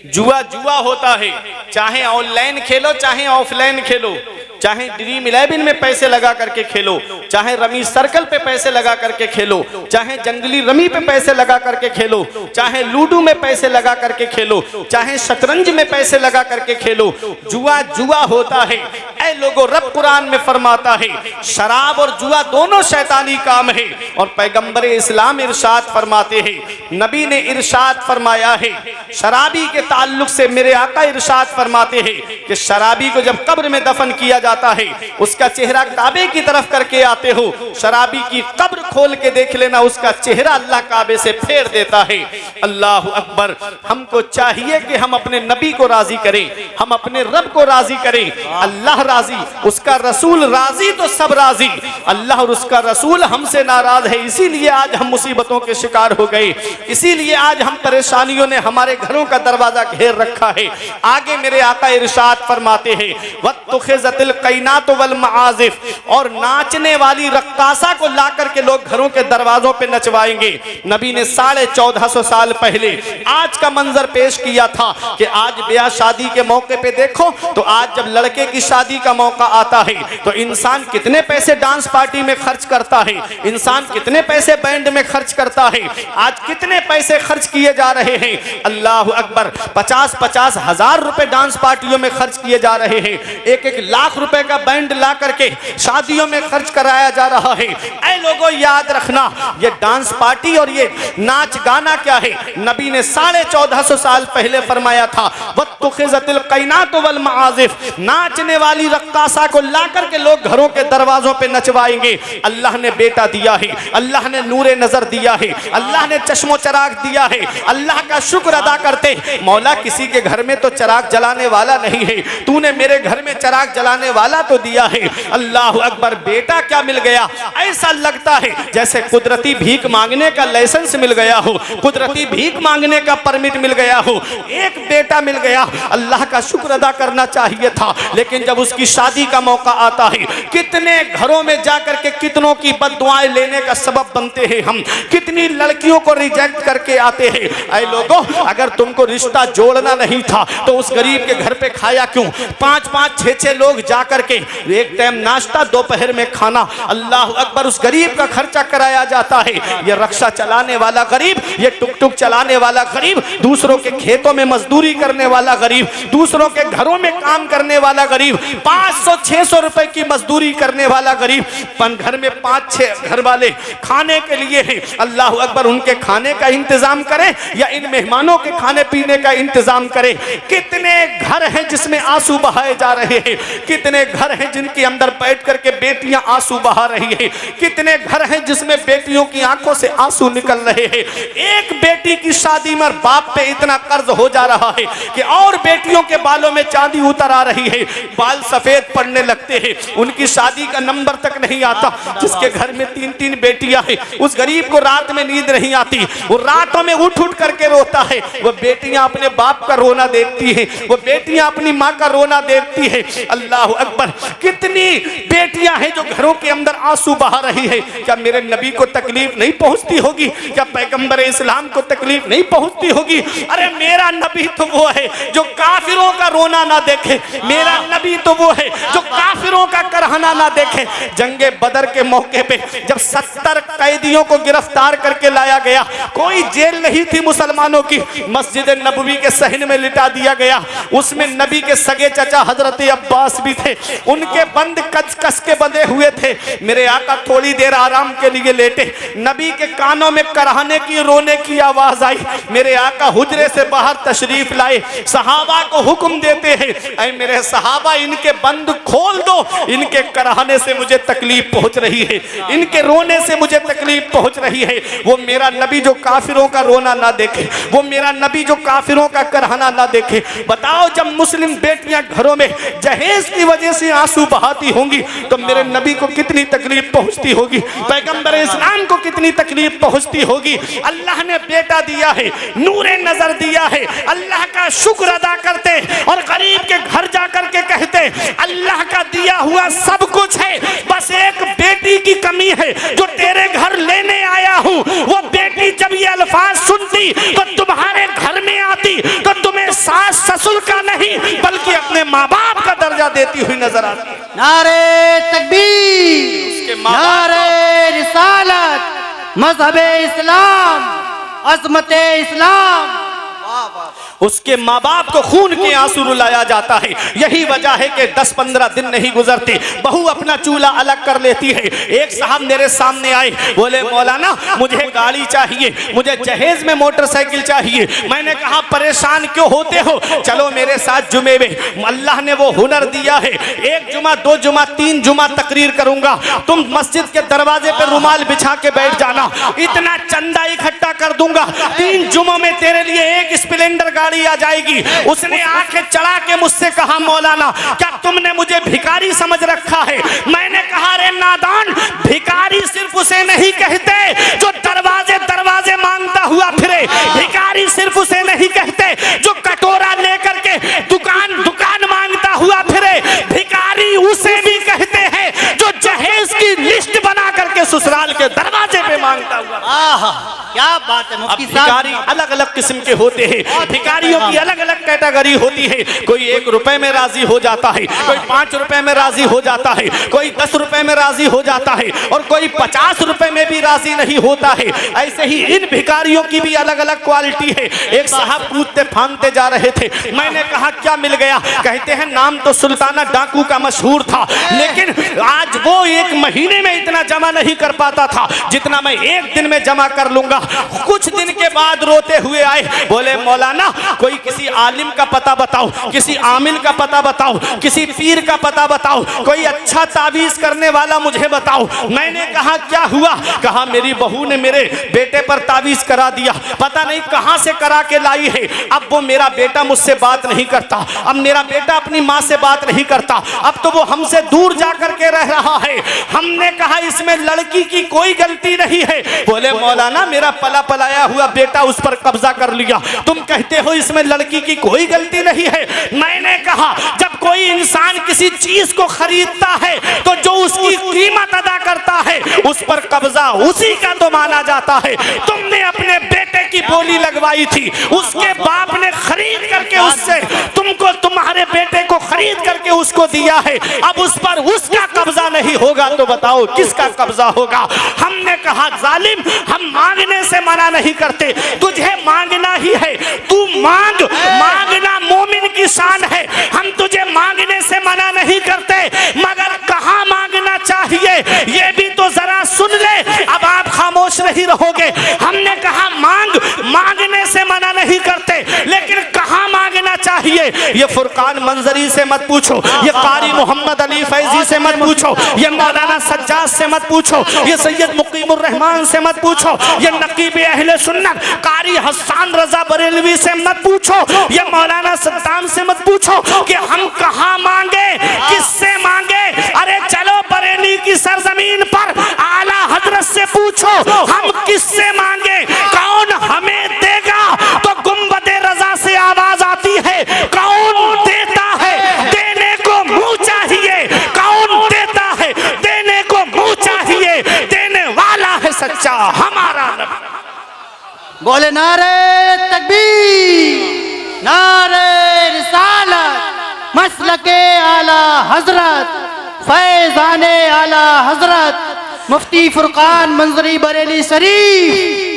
जुआ जुआ होता है, चाहे ऑनलाइन खेलो चाहे ऑफलाइन खेलो, चाहे ड्रीम 11 में पैसे लगा करके खेलो, चाहे रमी सर्कल पे पैसे लगा करके खेलो, चाहे जंगली रमी पे पैसे लगा करके खेलो, चाहे लूडो में पैसे लगा करके खेलो, चाहे शतरंज में पैसे लगा करके खेलो, जुआ जुआ होता है। ऐ लोगों, रब कुरान में फरमाता है शराब और जुआ दोनों शैतानी काम है। और पैगंबर इस्लाम इरशाद फरमाते हैं, नबी ने इरशाद फरमाया है शराबी के ताल्लुक से, मेरे आका इरशाद फरमाते हैं कि शराबी को जब कब्र में दफन किया जाता है, उसका चेहरा काबे की तरफ करके आते हो, शराबी की कब्र खोल के देख लेना, उसका चेहरा अल्लाह काबे से फेर देता है। अल्लाह अकबर। हमको चाहिए कि हम अपने नबी को राजी करें, हम अपने रब को राजी करें। अल्लाह राजी, उसका रसूल राजी तो सब राजी। अल्लाह और उसका रसूल हमसे नाराज है, इसीलिए आज हम मुसीबतों के शिकार हो गए, इसीलिए आज हम परेशानियों ने हमारे घरों का दरवाजा घेर रखा है। आगे मेरे आका इरशाद फरमाते हैं, वत्तुखिज़तिल क़ैनातु वल मआज़िफ़, और नाचने वाली रक्कासा को ला करके लोग घरों के दरवाजों पे नचवाएंगे। नबी ने 1450 साल पहले आज का मंजर पेश किया था कि आज ब्याह शादी के मौके पे देखो तो आज जब लड़के की शादी का मौका आता है तो इंसान कितने पैसे डांस पार्टी में खर्च करता है, इंसान कितने पैसे बैंड में खर्च करता है, आज कितने पैसे खर्च किए जा रहे हैं। अल्लाह अकबर। 50-50 हजार रुपए डांस पार्टियों में खर्च किए जा रहे हैं, 1-1 लाख रुपए का बैंड ला करके शादियों में खर्च कराया जा रहा है। ऐ लोगों, याद रखना, ये डांस पार्टी और ये नाच गाना क्या है। नबी ने 1450 साल पहले फरमाया था, वत्तुखिज़तिल क़ैनातु वल मआज़िफ़, नाचने वाली रक्कासा को ला करके लोग घरों के दरवाजों पे नचवाएंगे। अल्लाह ने बेटा दिया है, अल्लाह ने नूरे नजर दिया है, अल्लाह ने चश्मो चराग दिया है, अल्लाह का शुक्र अदा करते। मौला, किसी के घर में तो चराग जलाने वाला नहीं है, तूने मेरे घर में चराग जलाने वाला तो दिया है। अल्लाह अकबर। बेटा क्या मिल गया, ऐसा लगता है जैसे कुदरती भीख मांगने का लाइसेंस मिल गया हो, कुदरती भीख मांगने का परमिट मिल गया हो। एक बेटा मिल गया, अल्लाह का शुक्र अदा करना चाहिए था, लेकिन जब उसकी शादी का मौका आता है, कितने घरों में जाकर के कितनों की बद्दुआएं लेने का सबब बनते हैं हम, कितनी लड़कियों को रिजेक्ट करके आते हैं। ऐ लोगों, अगर तुमको रिश्ता जोड़ना नहीं था तो उस गरीब के घर पे खाया क्यों? 5-5, 6-6 लोग जाकर के एक टाइम नाश्ता, दोपहर में खाना, अल्लाह अकबर, उस गरीब का खर्चा कराया जाता है। ये रक्षा चलाने वाला गरीब, ये टुक-टुक चलाने वाला गरीब, दूसरों के खेतों में मजदूरी करने वाला गरीब, दूसरों के घरों में काम करने वाला गरीब, 500-600 रुपए की मजदूरी करने वाला गरीब, घर में 5-6 घर वाले खाने के लिए हैं। अल्लाह अकबर। उनके खाने का इंतजाम करें या इन मेहमानों के खाने पीने का इंतजाम करें। कितने घर हैं जिसमें आंसू बहाए जा रहे हैं, कितने घर हैं जिनके अंदर बैठ करके बेटियां आंसू बहा रही है, कितने घर हैं जिसमें बेटियों की आंखों से आंसू निकल रहे हैं। एक बेटी की शादी में बाप पे इतना कर्ज हो जा रहा है कि और बेटियों के बालों में चांदी उतर आ रही है, बाल सफेद पड़ने लगते हैं, उनकी शादी का नंबर तक नहीं आता। जिसके घर में 3-3 बेटियां हैं, उस गरीब को रात में नींद नहीं आती, वो रातों में उठ उठ करके रोता है। वो बेटियां अपने बाप का रोना देखती हैं, वो बेटियां अपनी माँ का रोना देखती है। अल्लाह अकबर। कितनी बेटियां हैं जो घरों के अंदर आंसू बहा रही है। क्या मेरे नबी को तकलीफ नहीं पहुंचती होगी? क्या पैगंबर इस्लाम को तकलीफ नहीं पहुंचती होगी? अरे मेरा नबी तो वो है जो काफिरों का रोना ना देखे, मेरा नबी तो वो है जो काफिरों का करहना ना देखे। जंगे बदर के मौके पे जब 70 कैदियों को गिरफ्तार करके लाया गया, कोई जेल नहीं थी मुसलमानों की, मस्जिद नबवी के सहन में लिटा दिया गया। उसमें नबी के सगे चचा हजरत अब्बास भी थे, उनके बंद कस कस के बंधे हुए थे। मेरे आका थोड़ी देर आराम के लिए लेटे, नबी के कानों में करहाने की, रोने की आवाज आई। मेरे आका हुजरे से बाहर तशरीफ लाए, सहाबा को हुक्म देते हैं, ऐ मेरे सहाबा, इनके बंद खोल दो, इनके करहाने से मुझे तकलीफ पहुंच रही है, इनके रोने से मुझे तकलीफ पहुंच रही है। वो मेरा नबी जो काफिरों का रोना ना देखे, वो मेरा नबी जो काफिरों का करहाना ना देखे। बताओ, जब मुस्लिम बेटियां घरों में जहेज की वजह से आंसू बहाती होंगी तो मेरे नबी को कितनी तकलीफ पहुंचती होगी, पैगंबर इस्लाम को कितनी तकलीफ पहुंचती होगी। अल्लाह ने बेटा दिया है, नूरे नजर दिया है, अल्लाह का शुक्र अदा करते और गरीब के घर जाकर के कहते, अल्लाह का दिया हुआ सब कुछ है, बस एक बेटी की कमी है जो तेरे घर लेने आया हूँ। वो बेटी जब ये अल्फाज सुनती तो तुम्हारे घर में आती तो तुम्हें सास ससुर का नहीं बल्कि अपने माँ बाप का दर्जा देती हुई नजर आती। नारे तकबीर, नारे रिसालत, मजहबे इस्लाम, अज़मते इस्लाम। उसके माँ बाप को खून के आंसू रुलाया जाता है। यही वजह है कि 10-15 दिन नहीं गुजरते बहू अपना चूल्हा अलग कर लेती है। एक साहब मेरे सामने आए, बोले मौलाना मुझे गाड़ी चाहिए, मुझे जहेज में मोटरसाइकिल चाहिए। मैंने कहा परेशान क्यों होते हो, चलो मेरे साथ जुमे में। अल्लाह ने वो हुनर दिया है, 1 जुमा 2 जुमा 3 जुमा तकरीर करूंगा, तुम मस्जिद के दरवाजे पर रुमाल बिछा के बैठ जाना, इतना चंदा इकट्ठा कर दूंगा, 3 जुमों में तेरे लिए 1 स्प्लेंडर गाड़ी आ जाएगी। उसने आंखें चढ़ा के मुझसे कहा मौलाना क्या तुमने मुझे भिखारी समझ रखा है। मैंने कहा रे नादान, भिखारी सिर्फ उसे नहीं कहते जो दरवाजे दरवाजे मांगता हुआ फिरे, भिखारी सिर्फ उसे नहीं कहते जो कटोरा लेकर के दुकान दुकान मांगता हुआ फिरे, भिखारी उसे भी कहते हैं जो जहेज की लिस्ट बना करके ससुराल के दरवाजे पे मांगता हुआ। आहा, क्या बात है मुफ्ती साहब। भिखारी अलग अलग किस्म के होते हैं, भिखारियों की अलग अलग कैटेगरी होती है। कोई 1 रुपए में राजी हो जाता है, कोई 5 रुपए में राजी हो जाता है, कोई 10 रुपए में राजी हो जाता है और कोई 50 रुपए में भी राजी नहीं होता है। ऐसे ही इन भिखारियों की भी अलग अलग क्वालिटी है। एक साहब कूदते फांदते जा रहे थे, मैंने कहा क्या मिल गया, कहते हैं नाम तो सुल्ताना डाकू का मशहूर था, लेकिन आज वो 1 महीने में इतना जमा नहीं कर पाता था जितना मैं 1 दिन में जमा कर लूंगा। कुछ दिन के बाद रोते हुए आए, बोले मौलाना कोई किसी आलिम का पता बताओ, किसी आमिल का पता बताओ, किसी पीर का पता बताओ, कोई अच्छा तावीज करने वाला मुझे बताओ। मैंने कहा क्या हुआ, कहा मेरी बहू ने मेरे बेटे पर तावीज करा दिया, पता नहीं कहां से करा के लाई है। अब वो मेरा बेटा मुझसे बात नहीं करता, अब मेरा बेटा अपनी माँ से बात नहीं करता, अब तो वो हमसे दूर जा करके रह रहा है। हमने कहा इसमें लड़की की कोई गलती नहीं है। बोले मौलाना मेरा पला पलाया हुआ बेटा उस पर कब्जा कर लिया, तुम कहते हो इसमें लड़की की कोई गलती नहीं है। मैंने कहा जब कोई इंसान किसी चीज को खरीदता है तो जो उसकी कीमत अदा करता है उस पर कब्जा उसी का तो माना जाता है। तुमने अपने बेटे की बोली लगवाई थी, उसके बाप ने खरीद करके उससे तुमको तुम्हारे बेटे को खरीद करके उसको दिया है, अब उस पर उसका कब्जा नहीं होगा तो बताओ किसका कब्जा होगा। हमने कहा जालिम हम मांगने से मना नहीं करते, तुझे मांगना ही है, तू मांग, मांगना मोमिन की शान है। हम तुझे मांगने से मना नहीं करते, मगर कहां मांगना चाहिए ये भी तो जरा सुन ले। अब आप खामोश नहीं रहोगे। हमने कहा मांग, मांगने से मना नहीं करते, लेकिन कहां मांगना चाहिए ये फुरकान मंजरी से मत पूछो, ये कारी मोहम्मद अली फैजी से मत पूछो, ये मौलाना सज्जाद से मत पूछो, ये सैयद मुकीमुर रहमान से मत पूछो, ये नकीब अहले सुन्नत कारी हसन रजा बरेलवी से मत पूछो, ये मौलाना सद्दाम से मत पूछो कि हम कहां मांगे, किससे मांगे। अरे चलो बरेली की सरजमीन पर आला हजरत से पूछो हम किससे मांगे, कौन हमें देगा। तो गुंबदे रजा से आवाज आती है कौन देता है, देने को मुंह चाहिए, कौन देता है, देने को मुंह चाहिए, देने वाला है सच्चा हमारा नबी। बोले नारे तकबीर, नारे रिसालत, मसलके आला हजरत, फैजाने आला हजरत मुफ्ती फुरकान मंजरी बरेली शरीफ।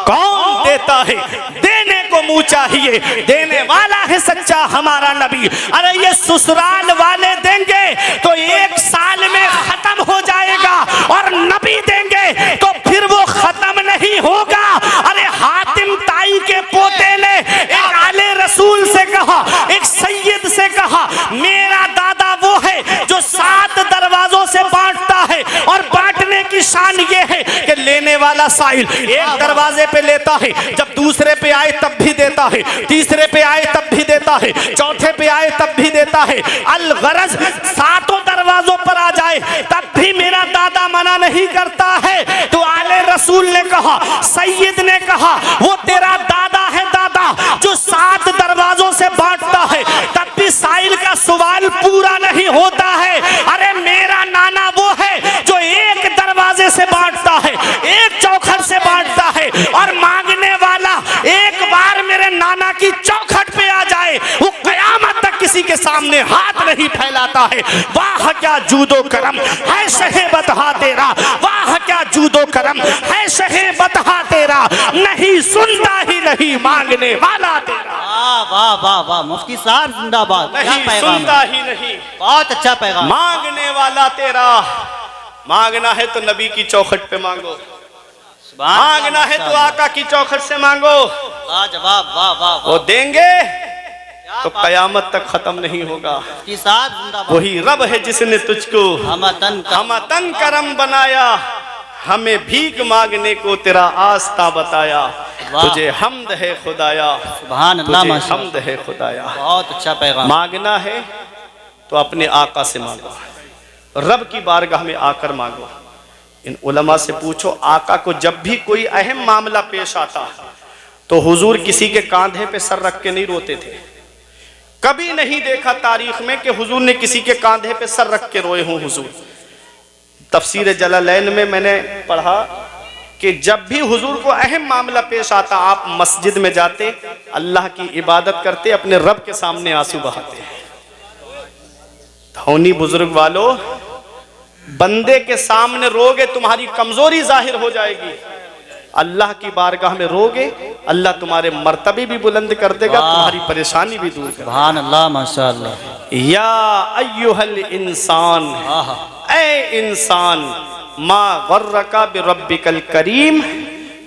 कौन देता है, देने को मुंह चाहिए, देने वाला है सच्चा हमारा नबी। अरे ये ससुराल वाले देंगे तो 1 साल में खत्म हो जाएगा और नबी देंगे तो फिर वो खत्म नहीं होगा। अरे हातिम ताई के पोते ने एक आले रसूल से कहा, एक सैयद से कहा मेरा दादा वो है जो 7 दरवाजों से बांटता है और बांटने की शान ये है कि लेने वाला साइल एक दरवाजे पे लेता है, जब दूसरे पे आए तब भी देता है, तीसरे पे आए तब भी देता है, चौथे पे आए तब भी देता है। अल गरज 7 दरवाजों पर आ जाए तब भी मेरा दादा मना नहीं करता है। तो आले रसूल ने कहा, सैयद ने कहा वो तेरा दादा है दादा जो 7 दरवाजों से बांटता है तब भी साइल का सवाल पूरा नहीं होता है। अरे मेरा नाना वो है जो 1 दरवाजे से बांटता है, 1 चौखट से बांटता है और मांगने वाला एक बार मेरे नाना की चौखट पे आ जाए वो कयामत तक किसी के सामने हाथ नहीं फैलाता है। वाह क्या जूदो करम है शहे बतहा तेरा, वाह क्या जूदो करम है शहे बतहा तेरा, नहीं सुनता ही नहीं मांगने वाला तेरा। वाह वाह वाह वाह, मुफ्ती साहब जिंदाबाद। क्या नहीं पैगाम सुनता है? ही नहीं बहुत अच्छा पैगाम। मांगने वाला तेरा। मांगना है तो नबी की चौखट पे मांगो, सुभान मांगना अल्लाह, है तो माशाअल्लाह। आका की चौखट से मांगो, लाजवाब, वाह वाह वो वाह। देंगे क्या तो बात। कयामत तक खत्म नहीं होगा। मुफ्ती साहब जिंदाबाद। वही रब है जिसने तुझको हमतन का हमतन करम बनाया, हमें भीख मांगने को तेरा आस्था बताया। वाह। तुझे हमद है खुदाया, सुभान अल्लाह, तुझे माशाअल्लाह। हमद है खुदाया। बहुत अच्छा पैगाम। मांगना है तो अपने आका से मांगो, रब की बारगाह में आकर मांगो। इन उलमा से पूछो, आका को जब भी कोई अहम मामला पेश आता तो हुजूर किसी के कांधे पे सर रख के नहीं रोते थे। कभी नहीं देखा तारीख में कि हुजूर ने किसी के कांधे पे सर रख के रोए हों हुजूर। तफसीर जलालैन में मैंने पढ़ा कि जब भी हुजूर को अहम मामला पेश आता, आप मस्जिद में जाते, अल्लाह की इबादत करते, अपने रब के सामने आंसू बहाते। धौनी बुजुर्ग वालों, बंदे के सामने रोगे तुम्हारी कमजोरी जाहिर हो जाएगी, अल्लाह की बारगाह में रोगे अल्लाह तुम्हारे मर्तबे भी बुलंद कर देगा, तुम्हारी परेशानी भी दूर कर। सुभान अल्लाह, माशाअल्लाह। या अय्युहल इंसान, ऐ इंसान, मा गर्रका बिरब्बिकल करीम,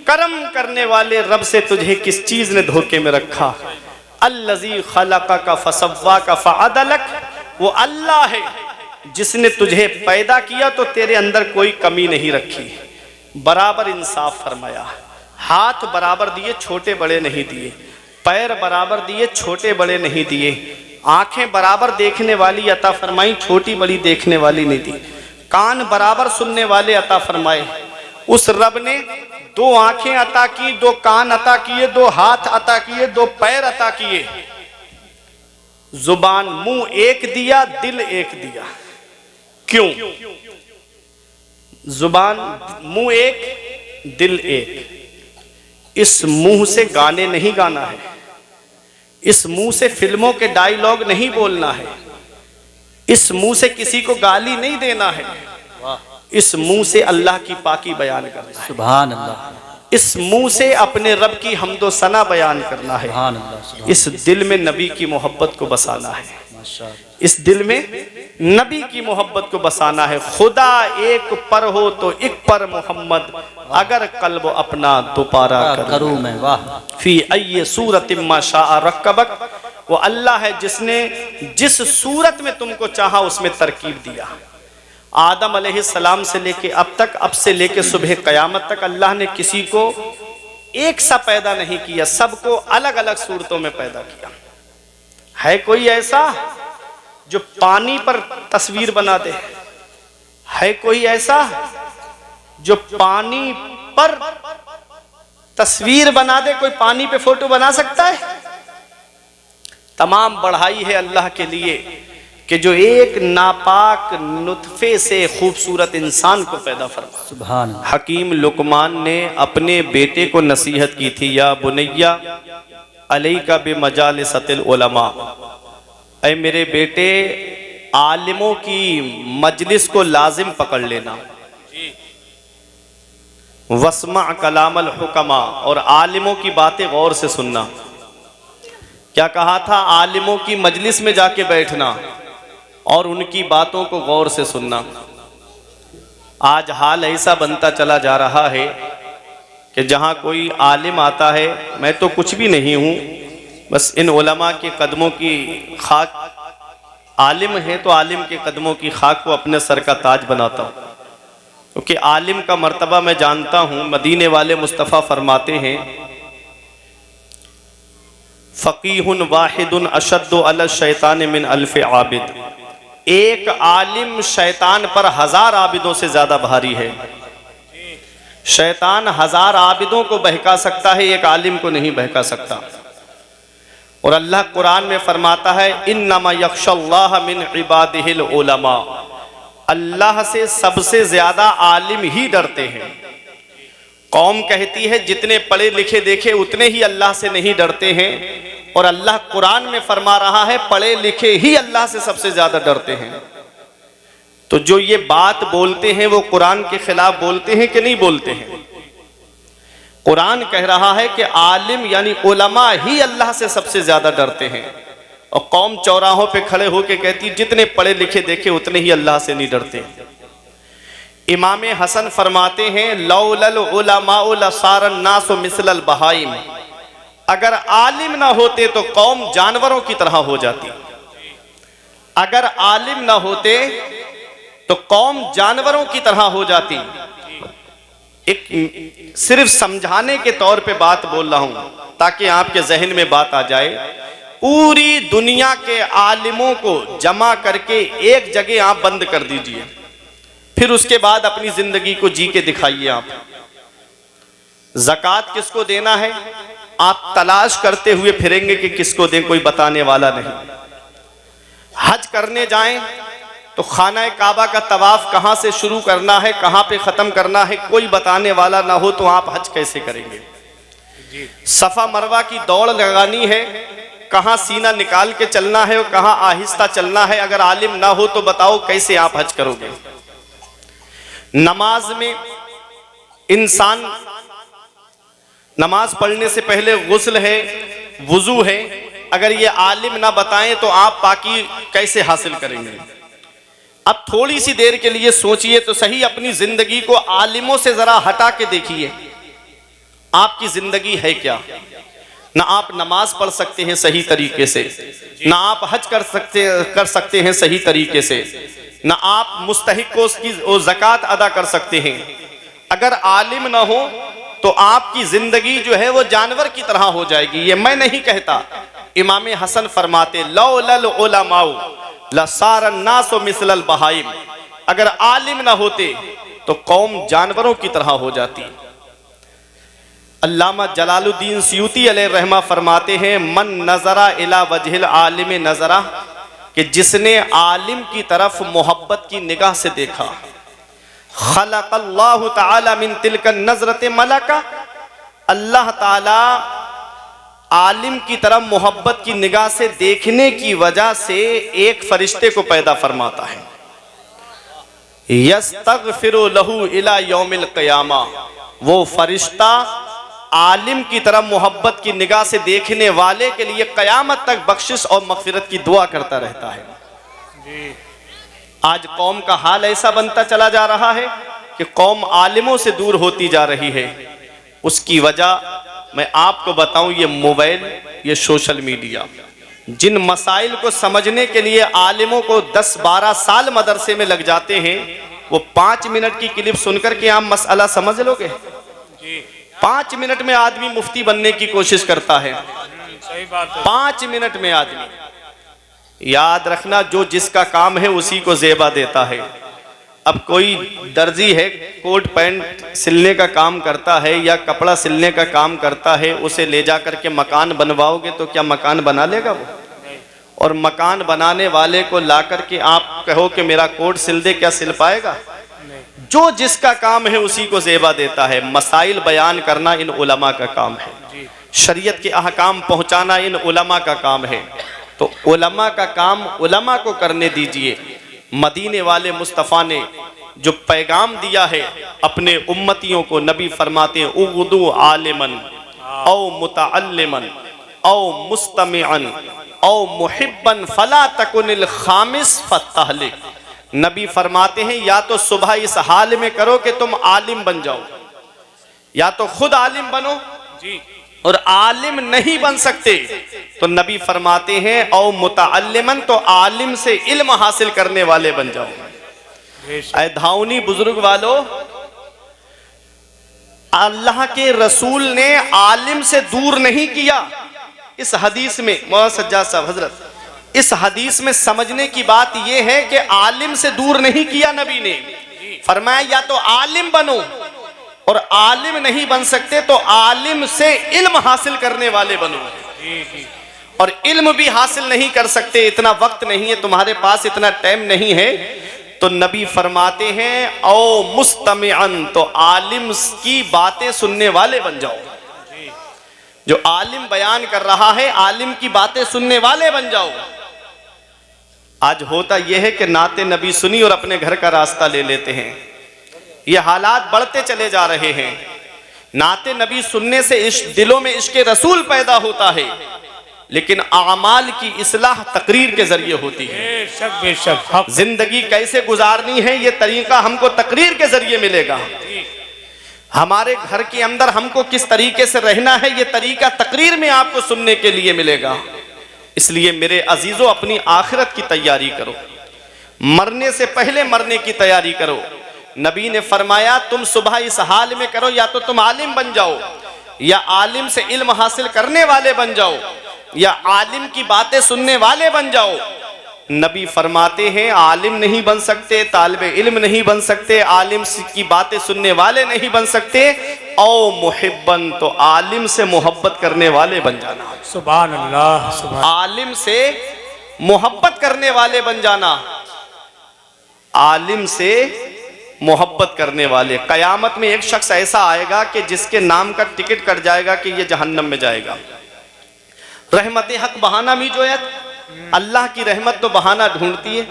करम करने वाले रब से तुझे किस चीज ने धोखे में रखा। अल्लज़ी खलक़का फसव्वाका फअदलक, वो अल्लाह है जिसने तुझे पैदा किया तो तेरे अंदर कोई कमी नहीं रखी, बराबर इंसाफ फरमाया। हाथ बराबर दिए, छोटे बड़े नहीं दिए। पैर बराबर दिए, छोटे बड़े नहीं दिए। आंखें बराबर देखने वाली अता फरमाई, छोटी बड़ी देखने वाली नहीं दी। कान बराबर सुनने वाले अता फरमाए। उस रब ने 2 आंखें अता की, 2 कान अता किए, 2 हाथ अता किए, 2 पैर अता किए। जुबान, मुंह एक दिया, दिल एक दिया। क्यों? जुबान, मुंह एक, दिल एक। इस मुंह से गाने नहीं गाना है, इस मुंह से फिल्मों के डायलॉग नहीं बोलना है, इस मुंह से किसी को गाली नहीं देना है, इस मुंह से अल्लाह की पाकी बयान करना है। सुभान अल्लाह। इस मुंह से अपने रब की हम्दो सना बयान करना है। सुभान अल्लाह, सुभान इस दिल में नबी की मोहब्बत को बसाना है, माशाअल्लाह। इस दिल में नबी की मोहब्बत को बसाना है। खुदा एक पर हो तो एक पर मोहम्मद, अगर कल्ब अपना दोबारा करूँ मैं, वाह। फी अय्य सूरत मा शाअ रक्कबक, वो अल्लाह है जिसने जिस सूरत में तुमको चाहा उसमें तरकीब दिया। आदम अलैहिस्सलाम से लेके अब तक, अब से लेके सुबह कयामत तक अल्लाह ने किसी को एक सा पैदा नहीं किया, सबको अलग अलग सूरतों में पैदा किया। है कोई ऐसा जो पानी पर तस्वीर बना दे? है कोई ऐसा जो पानी पर तस्वीर बना दे? कोई पानी पे फोटो बना सकता है? तमाम बढ़ाई है अल्लाह के लिए कि जो एक नापाक नुतफे से खूबसूरत इंसान को पैदा फरमा। सुभान अल्लाह। हकीम लुकमान ने अपने बेटे को नसीहत की थी, या बुनैया अलैका बिमजालिसतिल उलमा, ऐ मेरे बेटे आलिमों की मजलिस को लाजिम पकड़ लेना। वस्मा कलामल हुकमा, और आलिमों की बातें गौर से सुनना। क्या कहा था? आलिमों की मजलिस में जाके बैठना और उनकी बातों को गौर से सुनना। आज हाल ऐसा बनता चला जा रहा है कि जहाँ कोई आलिम आता है, मैं तो कुछ भी नहीं हूँ, बस इन उलमा के कदमों की खाक, आलिम है तो आलिम के कदमों की खाक को अपने सर का ताज बनाता हूँ, क्योंकि आलिम का मर्तबा मैं जानता हूँ। मदीने वाले मुस्तफ़ा फरमाते हैं, फ़क़ीहुन वाहिदुन अशद्दु अला शैतान मिन अल्फ़ आबिद, एक आलिम शैतान पर 1000 आबिदों से ज्यादा भारी है। शैतान 1000 आबिदों को बहका सकता है, एक आलिम को नहीं बहका सकता। और अल्लाह कुरान में फरमाता है, इन्नमा यख्शल्लाह मिन इबादिहिल उलमा, अल्लाह से सबसे ज्यादा आलिम ही डरते हैं। कौम कहती है जितने पढ़े लिखे देखे उतने ही अल्लाह से नहीं डरते हैं, और अल्लाह कुरान में फरमा रहा है पढ़े लिखे ही अल्लाह से सबसे ज्यादा डरते हैं। तो जो ये बात बोलते हैं वो कुरान के खिलाफ बोलते हैं कि नहीं बोलते हैं? कुरान कह रहा है कि आलिम यानी उलमा ही अल्लाह से सबसे ज्यादा डरते हैं, और कौम चौराहों पे खड़े होकर कहती जितने पढ़े लिखे देखे उतने ही अल्लाह से नहीं डरते। इमाम हसन फरमाते हैं लौलल उलमाउ लसारन नासु मिसलल बहाइम, अगर आलिम ना होते तो कौम जानवरों की तरह हो जाती। अगर आलिम ना होते तो कौम जानवरों की तरह हो जाती। एक सिर्फ समझाने के तौर पे बात बोल रहा हूं ताकि आपके जहन में बात आ जाए। पूरी दुनिया के आलिमों को जमा करके एक जगह आप बंद कर दीजिए, फिर उसके बाद अपनी जिंदगी को जी के दिखाइए। आप ज़कात किसको देना है आप तलाश करते हुए फिरेंगे कि किसको दें, कोई बताने वाला नहीं। हज करने जाएं तो खाना काबा का तवाफ कहां से शुरू करना है, कहां पे खत्म करना है, कोई बताने वाला ना हो तो आप हज कैसे करेंगे? सफा मरवा की दौड़ लगानी है, कहां सीना निकाल के चलना है और कहां आहिस्ता चलना है, अगर आलिम ना हो तो बताओ कैसे आप हज करोगे? नमाज में इंसान नमाज पढ़ने से पहले गुस्ल है, वुजू है, अगर ये आलिम ना बताएं तो आप पाकी कैसे हासिल करेंगे? अब थोड़ी सी देर के लिए सोचिए तो सही, अपनी जिंदगी को आलिमों से जरा हटा के देखिए, आपकी जिंदगी है क्या? ना आप नमाज पढ़ सकते हैं सही तरीके से, ना आप हज कर सकते हैं सही तरीके से, ना आप मुस्तहिक को उसकी ज़कात अदा कर सकते हैं। अगर आलिम ना हो तो आपकी जिंदगी जो है वो जानवर की तरह हो जाएगी। ये मैं नहीं कहता, इमाम हसन फरमाते लौलल उलमाउ लसारन नासु मिसलल बहाइम, अगर आलिम ना होते तो कौम जानवरों की तरह हो जाती। अल्लामा जलालुद्दीन सयूती अलैहि रहमा फरमाते हैं मन नजरा इला वजहिल आलिम नजरा, कि जिसने आलिम की तरफ मोहब्बत की निगाह से देखा, खलक़ल्लाहु तआला मिन तिलका नजरत मलका, अल्लाह ताला आलिम की तरफ मोहब्बत की निगाह से देखने की वजह से एक फरिश्ते को पैदा फरमाता है। यस्तगफिरु लहू इला यौमिल क़ियामा, वो फरिश्ता आलिम की तरफ मोहब्बत की निगाह से देखने वाले के लिए क़यामत तक बख्शिश और मग़फ़िरत की दुआ करता रहता है। आज कौम का हाल ऐसा बनता चला जा रहा है कि कौम आलिमों से दूर होती जा रही है। उसकी वजह मैं आपको बताऊं, ये मोबाइल, ये सोशल मीडिया। जिन मसाइल को समझने के लिए आलिमों को 10-12 साल मदरसे में लग जाते हैं, वो 5 मिनट की क्लिप सुनकर के आप मसला समझ लोगे? 5 मिनट में आदमी मुफ्ती बनने की कोशिश करता है। सही बात है। 5 मिनट में आदमी, याद रखना जो जिसका काम है उसी को ज़ेबा देता है। अब कोई दर्जी है, कोट पैंट सिलने का काम करता है या कपड़ा सिलने का काम करता है, उसे ले जा करके मकान बनवाओगे तो क्या मकान बना लेगा वो? और मकान बनाने वाले को ला करके आप कहो कि मेरा कोट सिल दे, क्या सिल पाएगा? जो जिसका काम है उसी को ज़ेबा देता है। मसाइल बयान करना इन उलमा का काम है, शरीयत के अहकाम पहुँचाना इन उलमा का काम है। तो उलमा का काम उलमा को करने दीजिए। मदीने वाले मुस्तफ़ा ने जो पैगाम दिया है अपने उम्मतियों को, नबी फरमाते हैं उगदू आलिमन औ मुतअल्लिमन औ मुस्तमिअन औ मुहिब्बन फला तकुनिल खामिस फतहलिक। नबी फरमाते हैं या तो सुबह इस हाल में करो कि तुम आलिम बन जाओ, या तो खुद आलिम बनो जी, और आलिम नहीं बन सकते तो नबी फरमाते हैं औ मुतअल्लिमन, तो आलिम से इल्म हासिल करने वाले बन जाओ। ऐ धाउनी बुजुर्ग वालों, अल्लाह के रसूल ने आलिम से दूर नहीं किया। इस हदीस में मौलाना सज्जाद साहब हजरत, इस हदीस में समझने की बात यह है कि आलिम से दूर नहीं किया नबी ने। फरमाया या तो आलिम बनो, और आलिम नहीं बन सकते तो आलिम से इल्म हासिल करने वाले बनो। और इल्म भी हासिल नहीं कर सकते, इतना वक्त नहीं है तुम्हारे पास, इतना टाइम नहीं है, तो नबी फरमाते हैं औ मुस्तमिअन, तो आलिम की बातें सुनने वाले बन जाओ। जो आलिम बयान कर रहा है आलिम की बातें सुनने वाले बन जाओ। आज होता यह है कि नाते नबी सुनी और अपने घर का रास्ता ले लेते हैं। ये हालात बढ़ते चले जा रहे हैं। नाते नबी सुनने से दिलों में इश्क़ रसूल पैदा होता है, लेकिन आमाल की इस्लाह तकरीर के जरिए होती है। बेशक बेशक। जिंदगी कैसे गुजारनी है ये तरीका हमको तकरीर के जरिए मिलेगा। हमारे घर के अंदर हमको किस तरीके से रहना है ये तरीका तकरीर में आपको सुनने के लिए मिलेगा। इसलिए मेरे अजीजों, अपनी आखिरत की तैयारी करो, मरने से पहले मरने की तैयारी करो। नबी ने फरमाया तुम सुबह इस हाल में करो, या तो तुम आलिम बन जाओ, या आलिम से इल्म हासिल करने वाले बन जाओ, या आलिम की बातें सुनने वाले बन जाओ। नबी फरमाते हैं आलिम नहीं बन सकते, तालिबे इल्म नहीं बन सकते, आलिम की बातें सुनने वाले नहीं बन सकते, औ मुहिब्बन, तो आलिम से मोहब्बत करने वाले बन जाना। सुभान अल्लाह, सुभान। आलिम से मोहब्बत करने वाले बन जाना, आलिम से मोहब्बत करने वाले। कयामत में एक शख्स ऐसा आएगा कि जिसके नाम का टिकट कट जाएगा कि ये जहन्नम में जाएगा। रहमत हक बहाना मी जो है, अल्लाह की रहमत तो बहाना ढूंढती है,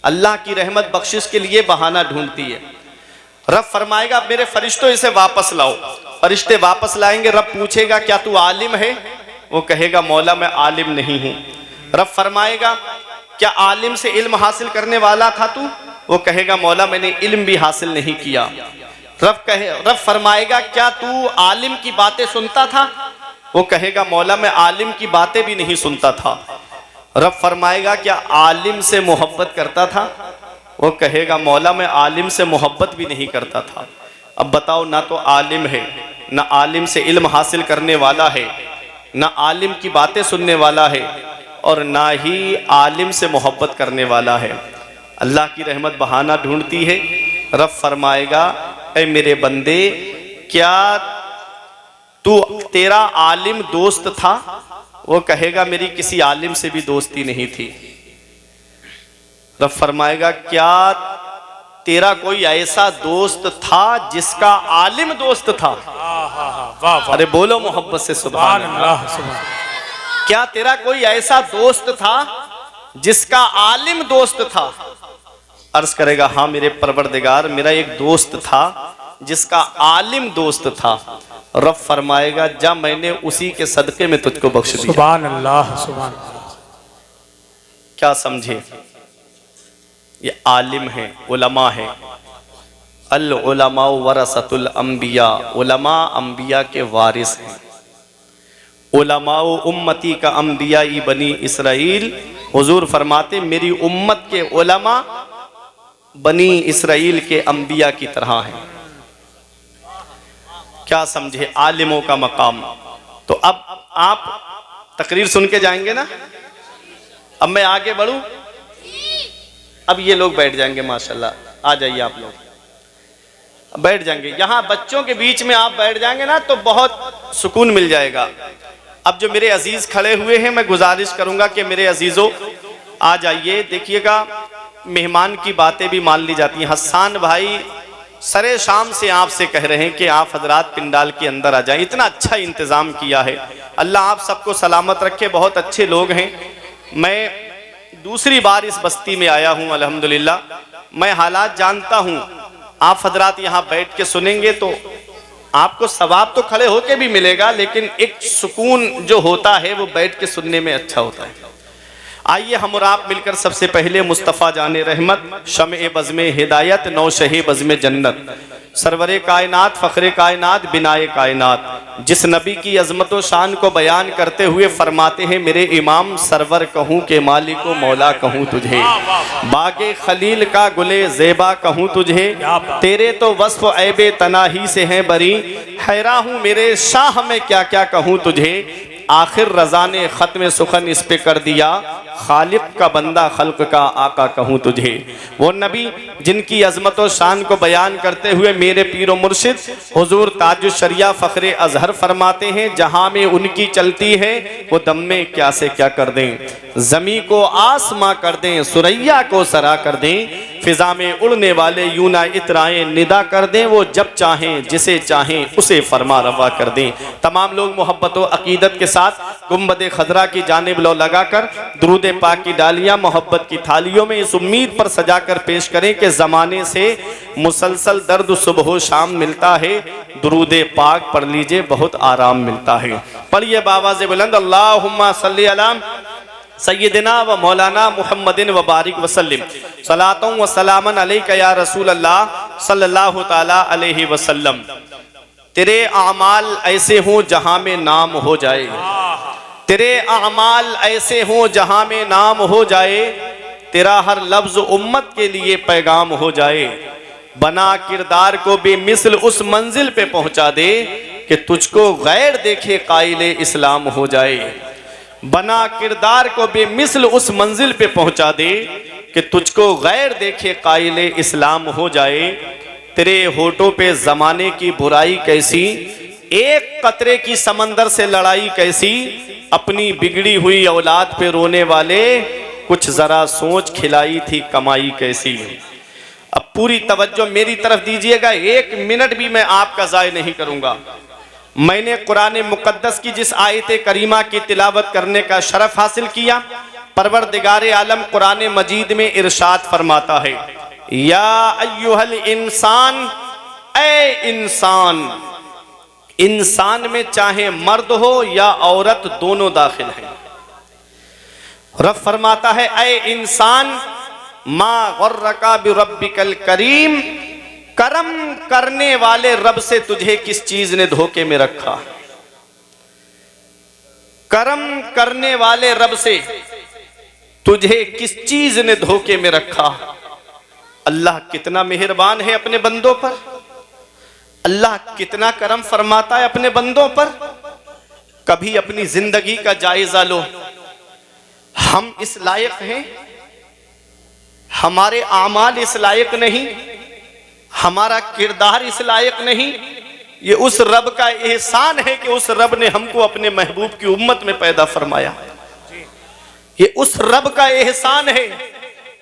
अल्लाह की रहमत बख्शिश के लिए बहाना ढूंढती है। रब फरमाएगा मेरे फरिश्तों इसे वापस लाओ। फरिश्ते वापस लाएंगे। रब पूछेगा क्या तू आलिम है? वो कहेगा मौला मैं आलिम नहीं हूं। रब फरमाएगा क्या आलिम से इल्म हासिल करने वाला था तू? वो कहेगा मौला मैंने इल्म भी हासिल नहीं किया। रब फरमाएगा क्या तू आलिम की बातें सुनता था? वो कहेगा मौला मैं आलिम की बातें भी नहीं सुनता था। रब फरमाएगा क्या आलिम से मोहब्बत करता था? वो कहेगा मौला मैं आलिम से मोहब्बत भी नहीं करता था। अब बताओ, ना तो आलिम है, ना आलिम से इल्म हासिल करने वाला है, ना आलिम की बातें सुनने वाला है, और ना ही आलिम से मोहब्बत करने वाला है। अल्लाह की रहमत बहाना ढूंढती है। रब फरमाएगा ऐ मेरे बंदे, क्या तू तेरा आलिम दोस्त था? वो कहेगा मेरी किसी आलिम से भी दोस्ती नहीं थी। रब फरमाएगा क्या तेरा कोई ऐसा दोस्त था जिसका आलिम दोस्त था? अरे बोलो मोहब्बत से सुभान अल्लाह। क्या तेरा कोई ऐसा दोस्त था जिसका आलिम दोस्त था? अर्ज करेगा हाँ मेरे परवरदिगार, मेरा एक दोस्त था जिसका आलिम दोस्त था। रब फरमाएगा जा मैंने उसी के सदके में तुझको बख्श दिया। सुभान अल्लाह, सुभान। क्या समझे? ये आलिम है, उलमा है। अल उलमा वरसतुल अंबिया, उलमा अंबिया के वारिस हैं। उलमा उम्मती का अंबिया बनी इसराइल। हुजूर फरमाते मेरी उम्मत के उलमा बनी इसराइल के अंबिया की तरह हैं। क्या समझे आलिमों का मकाम? तो अब आप तकरीर सुन के जाएंगे ना। अब मैं आगे बढ़ूं। अब ये लोग बैठ जाएंगे, माशाल्लाह। आ जाइए आप लोग बैठ जाएंगे। यहाँ बच्चों के बीच में आप बैठ जाएंगे ना तो बहुत सुकून मिल जाएगा। अब जो मेरे अजीज खड़े हुए हैं, मैं गुजारिश करूंगा कि मेरे अजीजों आ जाइए। देखिएगा मेहमान की बातें भी मान ली जाती हैं। हसन भाई सरे शाम से आपसे कह रहे हैं कि आप हजरात पिंडाल के अंदर आ जाएं। इतना अच्छा इंतज़ाम किया है। अल्लाह आप सबको सलामत रखे। बहुत अच्छे लोग हैं। मैं दूसरी बार इस बस्ती में आया हूँ अल्हम्दुलिल्लाह। मैं हालात जानता हूँ। आप हजरात यहाँ बैठ के सुनेंगे तो आपको सवाब तो खड़े होके भी मिलेगा, लेकिन एक सुकून जो होता है वो बैठ के सुनने में अच्छा होता है। आइए हम और आप मिलकर सबसे पहले मुस्तफ़ा जाने रहमत, शम्ए बज़्मे हिदायत, नौशहे बज़्मे जन्नत, सरवरे कायनात, फ़ख्रे कायनात, बिनाए कायनात, जिस नबी की अज़मत व शान को बयान करते हुए फरमाते हैं मेरे इमाम सरवर कहूँ के मालिक व मौला कहूँ तुझे, बागे खलील का गुले ज़ेबा कहूँ तुझे, तेरे तो वस्फ़ ऐबे तनाही से हैं बरी, हैरा हूँ मेरे शाह में क्या क्या कहूँ तुझे, आखिर रज़ा ने ख़त्म सुखन इस पे कर दिया, खालिक का बंदा खल्क का आका कहूँ तुझे। वो नबी जिनकी अज़मत व शान को बयान करते हुए मेरे पीरो मुर्शिद हुजूर ताजुश शरिया फ़ख्रे अज़हर फरमाते हैं जहाँ में उनकी चलती है वो दम में क्या से क्या कर दें, ज़मी को आसमां कर दें, सुरैया को सरा कर दें, फिजा में उड़ने वाले यूं ना इतराएं, निदा कर दें वो जब चाहें, जिसे चाहें उसे फरमा रवा कर दें। तमाम लोग मोहब्बत व अकीदत के साथ गुंबद खजरा की जानिब लो लगाकर दुरूद पाक की डालियां मोहब्बत की थालियों में इस उम्मीद पर सजाकर पेश करें कि ज़माने से मुसलसल दर्द सुबह शाम मिलता है, दुरूद पाक पढ़ लीजिए बहुत आराम मिलता है। पढ़िए बावाज़ बुलंद, अल्लाहुम्मा सल्ली अला सय्यदिना व मौलाना मुहम्मदिन व बारिक वसल्लिम, सलातों व सलामन अलैका या रसूल अल्लाह सल्लल्लाहु ताला अलैहि वसल्लम। तेरे आमाल ऐसे हों जहां में नाम हो जाए, तेरे आमाल ऐसे हों जहां में नाम हो जाए, तेरा हर लफ्ज उम्मत के लिए पैगाम हो जाए। बना किरदार को बेमिसल उस मंजिल पे पहुंचा दे कि तुझको गैर देखे काइले इस्लाम हो जाए। बना किरदार को बेमिसल उस मंजिल पे पहुंचा दे कि तुझको गैर देखे काइले इस्लाम हो जाए। तेरे होठों पे जमाने की बुराई कैसी, एक कतरे की समंदर से लड़ाई कैसी, अपनी बिगड़ी हुई औलाद पे रोने वाले कुछ जरा सोच खिलाई थी कमाई कैसी। अब पूरी तवज्जो मेरी तरफ दीजिएगा, 1 मिनट भी मैं आपका ज़ाय नहीं करूंगा। मैंने कुरान मुकद्दस की जिस आयत करीमा की तिलावत करने का शरफ हासिल किया, परवरदिगार आलम कुरान मजीद में इरशाद फरमाता है, या अय्युहल इंसान, ए इंसान। इंसान में चाहे मर्द हो या औरत दोनों दाखिल हैं। रब फरमाता है, ए इंसान, मा गर्रका बिरब्बिकल करीम, करम करने वाले रब से तुझे किस चीज ने धोखे में रखा। करम करने वाले रब से तुझे किस चीज ने धोखे में रखा। अल्लाह कितना मेहरबान है अपने बंदों पर, अल्लाह कितना करम फरमाता है अपने बंदों पर। कभी अपनी जिंदगी का जायजा लो, हम इस लायक हैं, हमारे आमाल इस लायक नहीं, हमारा किरदार इस लायक नहीं। ये उस रब का एहसान है कि उस रब ने हमको अपने महबूब की उम्मत में पैदा फरमाया। ये उस रब का एहसान है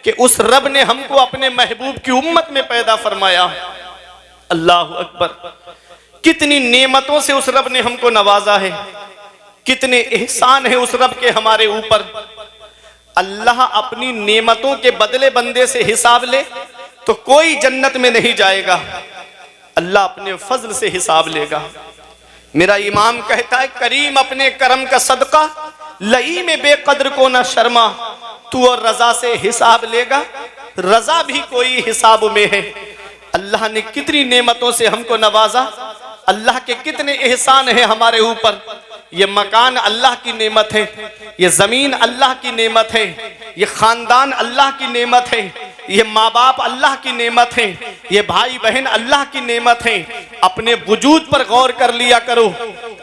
कि उस रब ने हमको अपने महबूब की उम्मत में पैदा फरमाया। अल्लाह अकबर, कितनी नेमतों से उस रब ने हमको नवाजा है, कितने एहसान है उस रब के हमारे ऊपर। अल्लाह अपनी नेमतों के बदले बंदे से हिसाब ले तो कोई जन्नत में नहीं जाएगा, अल्लाह अपने फजल से हिसाब लेगा। मेरा इमाम कहता है, करीम अपने करम का सदका लई में बेकद्र को ना शर्मा, तू और रजा से हिसाब लेगा, रजा भी कोई हिसाब में है। अल्लाह ने कितनी नेमतों से हमको नवाजा, अल्लाह के कितने एहसान है हमारे ऊपर। ये मकान अल्लाह की नेमत है, ये जमीन अल्लाह की नेमत है, ये खानदान अल्लाह की नेमत है, ये माँ बाप अल्लाह की नेमत है, ये भाई बहन अल्लाह की नेमत है। अपने वजूद पर गौर कर लिया करो।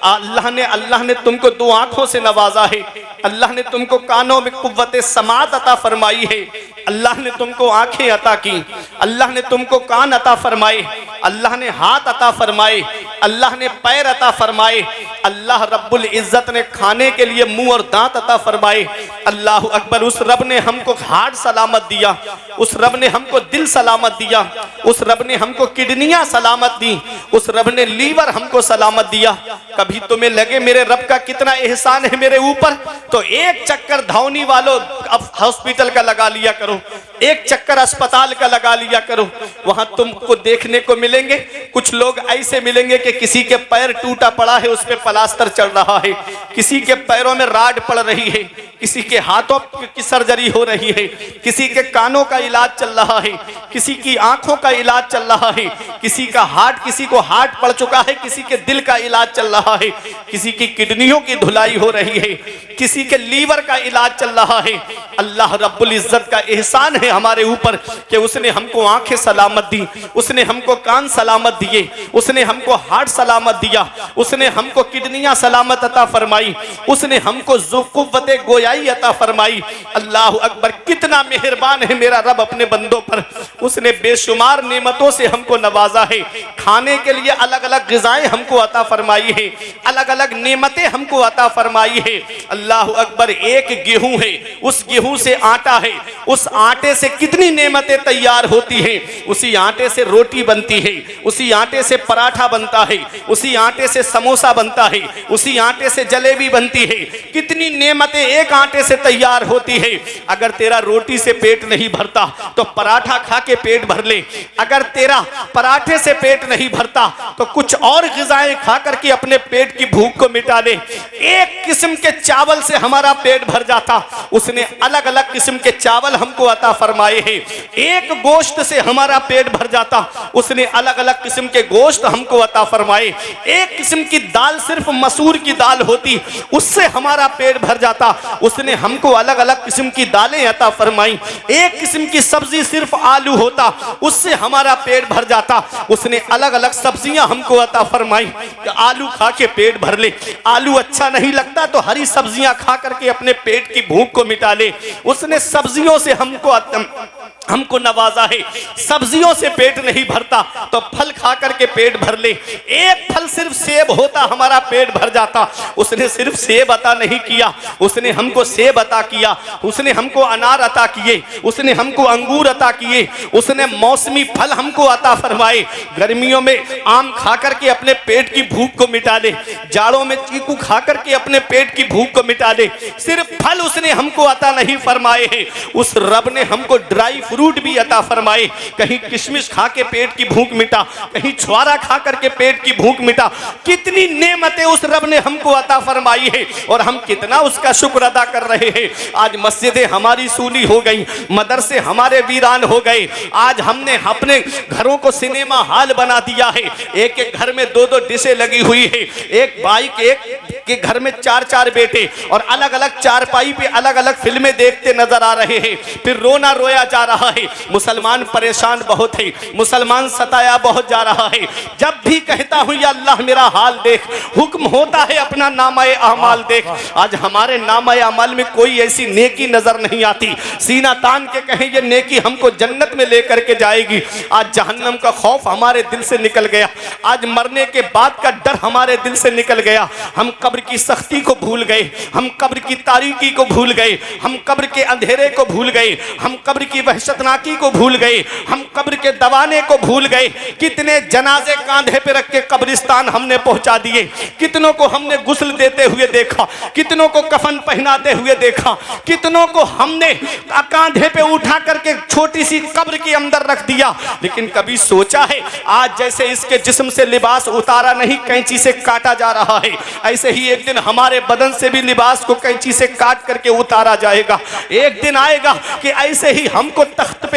अल्लाह ने तुमको 2 आंखों से नवाजा है, अल्लाह ने तुमको कानों में कुव्वत समात अता फरमाई है, अल्लाह ने तुमको आंखें अता की, अल्लाह ने तुमको कान अता फरमाए, अल्लाह ने हाथ अता फरमाए, अल्लाह ने पैर अता फरमाए, अल्लाह रब्बुल इज्जत ने खाने के लिए मुंह और दांत अता फरमाए। अल्लाह अकबर, उस रब ने हमको हार्ट सलामत दिया, उस रब ने हमको दिल सलामत दिया, उस रब ने हमको किडनियां सलामत दी, उस रब ने लीवर हमको सलामत दिया। कभी तुम्हें लगे मेरे रब का कितना एहसान है मेरे ऊपर, तो एक चक्कर धौनी वालों अब हॉस्पिटल का लगा लिया करो, एक चक्कर अस्पताल का लगा लिया करो। वहां तुमको देखने को मिलेंगे कुछ लोग ऐसे मिलेंगे कि किसी के पैर टूटा पड़ा है, उस पे प्लास्टर चल रहा है, किसी के पैरों में राड पड़ रही है, किसी के हाथों की सर्जरी हो रही है, किसी के कानों का इलाज चल रहा है, किसी की आंखों का इलाज चल रहा है, किसी का हार्ट, किसी को हार्ट पड़ चुका है, किसी के दिल का इलाज चल रहा है, किसी की किडनियों की धुलाई हो रही है, किसी के लीवर का इलाज चल रहा है। अल्लाह रब्बुल इज्जत का एहसान है हमारे ऊपर कि उसने हमको आंखें सलामत दी, उसने हमको कान सलामत दिए, उसने हमको हार्ट सलामत दिया, उसने हमको किडनियां सलामत अता फरमाई, उसने हमको जो कुव्वते गोया गोयाई अता फरमाई। अल्लाह अकबर, कितना मेहरबान है मेरा रब अपने बंदों पर। उसने बेशुमार नेमतों से हमको नवाजा है। खाने के लिए अलग अलग ग़िज़ाएं हमको अता फरमाई है, अलग अलग नेमतें हमको अता फरमाई है। अल्लाह अकबर, एक गेहूं है, उस गेहूं से आटा है, उस आटे से कितनी नेमतें तैयार होती हैं। उसी आटे से रोटी बनती है, उसी आटे से पराठा बनता है, उसी आटे से समोसा बनता है, उसी आटे से जलेबी बनती है। कितनी नेमतें एक आटे से तैयार होती है। अगर तेरा रोटी से पेट नहीं भरता तो पराठा खा के पेट भर ले। अगर तेरा पराठे से पेट नहीं भरता तो कुछ और ग़िज़ाएं खा करके अपने पेट की भूख को मिटा ले। एक किस्म के चावल से हमारा पेट भर जाता। उसने अलग अलग किस्म के चावल हमको अता फरमाए हैं। एक गोश्त से हमारा पेट भर जाता, उसने अलग अलग किस्म के गोश्त हमको अता फरमाए। एक किस्म की दाल, सिर्फ मसूर की दाल होती, उससे हमारा पेट भर जाता, उसने हमको अलग अलग किस्म की दालें अता फरमाई। एक किस्म की सब्जी सिर्फ आलू होता, उससे हमारा पेट भर जाता, उसने अलग अलग सब्जियां हमको अता फरमाई। आलू खा के पेट भर ले, आलू अच्छा नहीं लगता तो हरी सब्जियां खा करके अपने पेट की भूख को मिटा ले। उसने सब्जियों से हमको नवाजा है। सब्जियों से पेट नहीं भरता तो फल खा करके पेट भर ले। एक फल सिर्फ सेब होता, हमारा पेट भर जाता, उसने सिर्फ सेब अता नहीं किया, उसने हमको सेब अता किया, उसने हमको अनार अता किए, उसने हमको अंगूर अता किए, उसने मौसमी फल हमको अता फरमाए। गर्मियों में आम खा करके अपने पेट की भूख को मिटा ले, जाड़ों में चीकू खा करके अपने पेट की भूख को मिटा ले। सिर्फ फल उसने हमको अता नहीं फरमाए हैं, उस रब ने हमको ड्राई फ्रूट भी अता फरमाए। कहीं किशमिश खा के पेट की भूख मिटा, कहीं छुआरा खा करके पेट की भूख मिटा। कितनी नेमतें उस रब ने हमको अता फरमाई है और हम कितना उसका शुक्र अदा कर रहे हैं। आज मस्जिदें हमारी सूनी हो गई, मदरसे हमारे वीरान हो गए। आज हमने अपने घरों को सिनेमा हॉल बना दिया है। एक एक घर में दो दो डिशें लगी हुई है, एक बाइक, एक के घर में चार चार बेटे, और अलग अलग चारपाई पे अलग अलग फिल्में देखते नजर आ रहे हैं। फिर रोना रोया जा रहा है। मुसलमान परेशान बहुत है, मुसलमान सताया बहुत जा रहा है। जब भी कहता हूं या अल्लाह मेरा हाल देख, हुक्म होता है अपना नामाए अमाल देख। आज हमारे नामाए अमाल में कोई ऐसी नेकी नजर नहीं आती, सीना तान के कहें ये नेकी हमको जन्नत में लेकर के जाएगी। आज जहन्नम का खौफ हमारे दिल से निकल गया, आज मरने के बाद का डर हमारे दिल से निकल गया। हम कब्र की सख्ती को भूल गए, हम कब्र की तारीकी को भूल गए, हम कब्र के अंधेरे को भूल गए, हम कब्र की वहशतनाकी को भूल गए, हम कब्र के दबाने को भूल गए। कितने जनाजे कांधे पे रख के कब्रिस्तान हमने पहुंचा दिए, कितनों को हमने गुस्ल देते हुए देखा, कितनों को कफन पहनाते हुए देखा, कितनों को हमने कांधे पे उठा करके छोटी सी कब्र के अंदर रख दिया। लेकिन कभी सोचा है आज जैसे इसके जिस्म से लिबास उतारा नहीं, कैंची से काटा जा रहा है, ऐसे ही एक दिन हमारे बदन से भी लिबास को कैंची से काट करके उतारा जाएगा। एक दिन आएगा कि ऐसे ही हमको तख्ते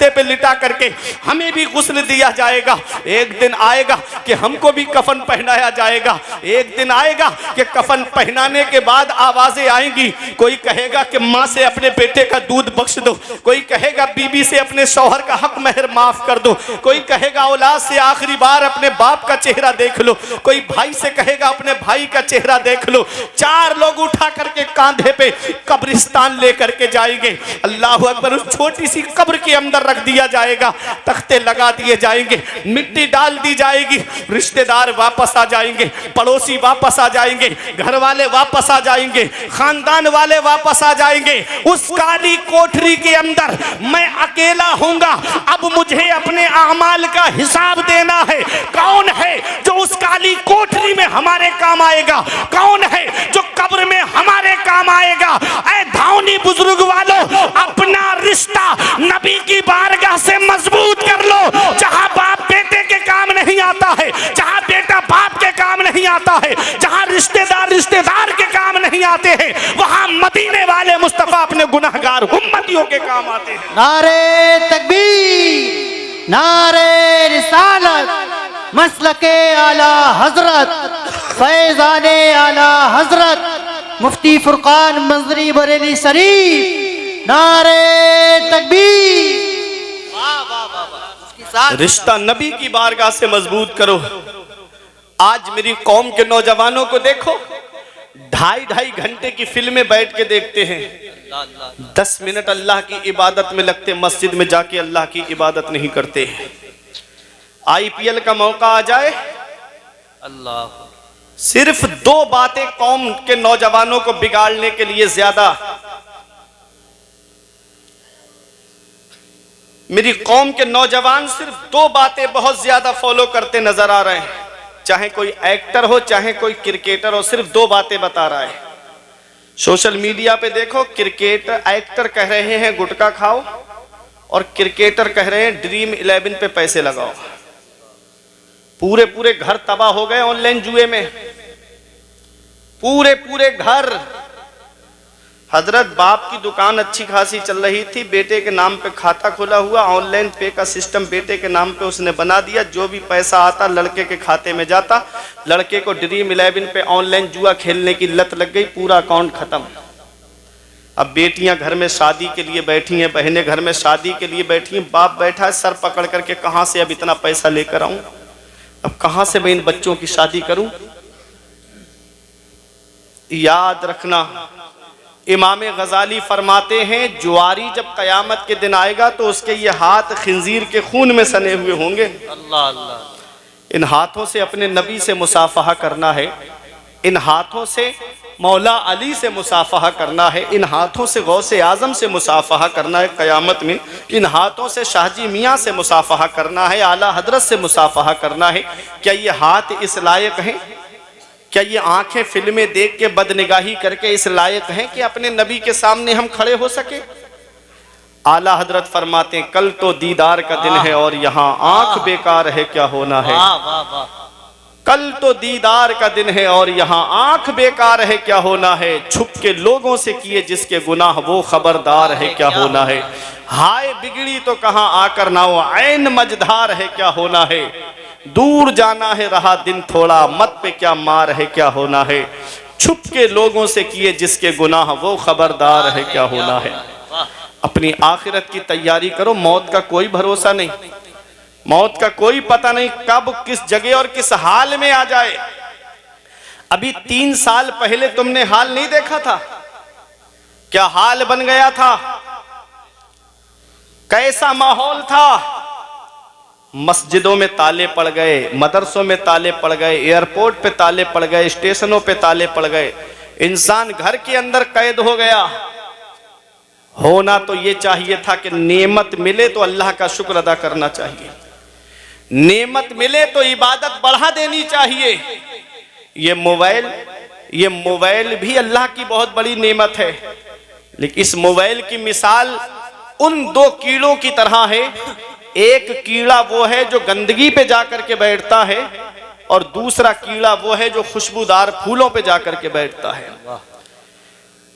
पे लिटा करके हमें भी गुस्ल दिया जाएगा। एक दिन आएगा कि हमको भी कफन पहनाया जाएगा। एक दिन आएगा कि कफन पहनाने के बाद आवाजें आएंगी, कोई कहेगा कि माँ से अपने बेटे का दूध बख्श दो, कोई कहेगा बीबी से अपने शौहर का हक महर माफ कर दो, कोई कहेगा औलाद से आखिरी बार अपने बाप का चेहरा देख लो, कोई भाई से कहेगा अपने भाई का चेहरा देख लो। चार लोग उठा करके कांधे पे कब्रिस्तान लेकर के जाएंगे। अल्लाह अकबर, उस छोटी सी कब्र के अंदर रख दिया जाएगा, तख्ते लगा दिए जाएंगे, मिट्टी डाल दी जाएगी, रिश्तेदार वापस आ जाएंगे, पड़ोसी वापस आ जाएंगे, घर वाले वापस आ जाएंगे, खानदान वाले वापस आ जाएंगे। उस काली कोठरी के अंदर मैं अकेला हूंगा। अब मुझे अपने अमाल का हिसाब देना है। कौन है जो उस काली कोठरी में हमारे काम आएगा? कौन है जो कब्र में हमारे काम आएगा? ऐ धावनी बुजुर्ग वालों, अपना रिश्ता नबी की बारगाह से मजबूत कर लो। जहां बाप बेटे के काम नहीं आता है, जहां बेटा बाप के काम नहीं आता है, जहां रिश्तेदार रिश्तेदार के काम नहीं आते हैं, वहां मदीने वाले मुस्तफा अपने गुनहगार उम्मतियों के काम आते हैं। नारे तकबीर, नारे रिसालत, मसलके आला हजरत, फैजाने आला हजरत मुफ्ती फुरकान मंजरी बरेली शरीफ। नारे तकबीर। रिश्ता नबी की बारगाह से मजबूत करो। आज मेरी कौम के नौजवानों को देखो, 2.5 घंटे की फिल्में बैठ के देखते हैं, 10 मिनट अल्लाह की इबादत में लगते, मस्जिद में जाके अल्लाह की इबादत नहीं करते। IPL का मौका आ जाए, अल्लाह सिर्फ 2 बातें कौम के नौजवानों को बिगाड़ने के लिए ज्यादा, मेरी कौम के नौजवान सिर्फ 2 बातें बहुत ज्यादा फॉलो करते नजर आ रहे हैं, चाहे कोई एक्टर हो चाहे कोई क्रिकेटर हो, सिर्फ 2 बातें बता रहा है। सोशल मीडिया पे देखो, एक्टर कह रहे हैं गुटखा खाओ और क्रिकेटर कह रहे हैं ड्रीम 11 पे पैसे लगाओ। पूरे घर तबाह हो गए ऑनलाइन जुए में, पूरे घर। हजरत बाप की दुकान अच्छी खासी चल रही थी, बेटे के नाम पे खाता खोला हुआ, ऑनलाइन पे का सिस्टम बेटे के नाम पे उसने बना दिया, जो भी पैसा आता लड़के के खाते में जाता, लड़के को ड्रीम 11 पे ऑनलाइन जुआ खेलने की लत लग गई, पूरा अकाउंट खत्म। अब बेटियां घर में शादी के लिए बैठी हैं, बहनें घर में शादी के लिए बैठी हैं, बाप बैठा है सर पकड़ करके, कहां से अब इतना पैसा लेकर आऊं, अब कहां से मैं इन बच्चों की शादी करूं। याद रखना, इमाम गजाली फरमाते हैं जुआरी जब कयामत के दिन आएगा तो उसके ये हाथ खिंजीर के खून में सने हुए होंगे। अल्लाह अल्लाह। इन हाथों से अपने नबी से मुसाफहा करना है, इन हाथों से मौला अली से मुसाफहा करना है, इन हाथों से गौसे आजम से मुसाफहा करना है कयामत में, इन हाथों से शाहजी मियाँ से मुसाफहा करना है, आला हजरत से मुसाफहा करना है। क्या ये हाथ इस लायक हैं, क्या ये आंखें फिल्में देख के बदनिगाही करके इस लायक हैं कि अपने नबी के सामने हम खड़े हो सके। आला हजरत फरमाते हैं कल तो दीदार का दिन है और यहाँ आंख बेकार है क्या होना है। वाह वाह वाह। कल तो दीदार का दिन है और यहाँ आंख बेकार है क्या होना है। छुप के लोगों से किए जिसके गुनाह वो खबरदार है क्या होना है। हाय बिगड़ी तो कहाँ आकर ना हो, ऐन मझधार है क्या होना है। दूर जाना है रहा दिन थोड़ा, मत पे क्या मार है क्या होना है। छुप के लोगों से किए जिसके गुनाह वो खबरदार है क्या होना है। अपनी आखिरत की तैयारी करो, मौत का कोई भरोसा नहीं, मौत का कोई पता नहीं कब किस जगह और किस हाल में आ जाए। अभी 3 साल पहले तुमने हाल नहीं देखा था, क्या हाल बन गया था, कैसा माहौल था। मस्जिदों में ताले पड़ गए, मदरसों में ताले पड़ गए, एयरपोर्ट पे ताले पड़ गए, स्टेशनों पे ताले पड़ गए, इंसान घर के अंदर कैद हो गया। होना तो ये चाहिए था कि नेमत मिले तो अल्लाह का शुक्र अदा करना चाहिए, नेमत मिले तो इबादत बढ़ा देनी चाहिए। ये मोबाइल भी अल्लाह की बहुत बड़ी नेमत है, लेकिन इस मोबाइल की मिसाल उन 2 कीड़ों की तरह है। एक कीड़ा वो है जो गंदगी पे जाकर के बैठता है और दूसरा कीड़ा वो है जो खुशबूदार फूलों पे जाकर के बैठता है।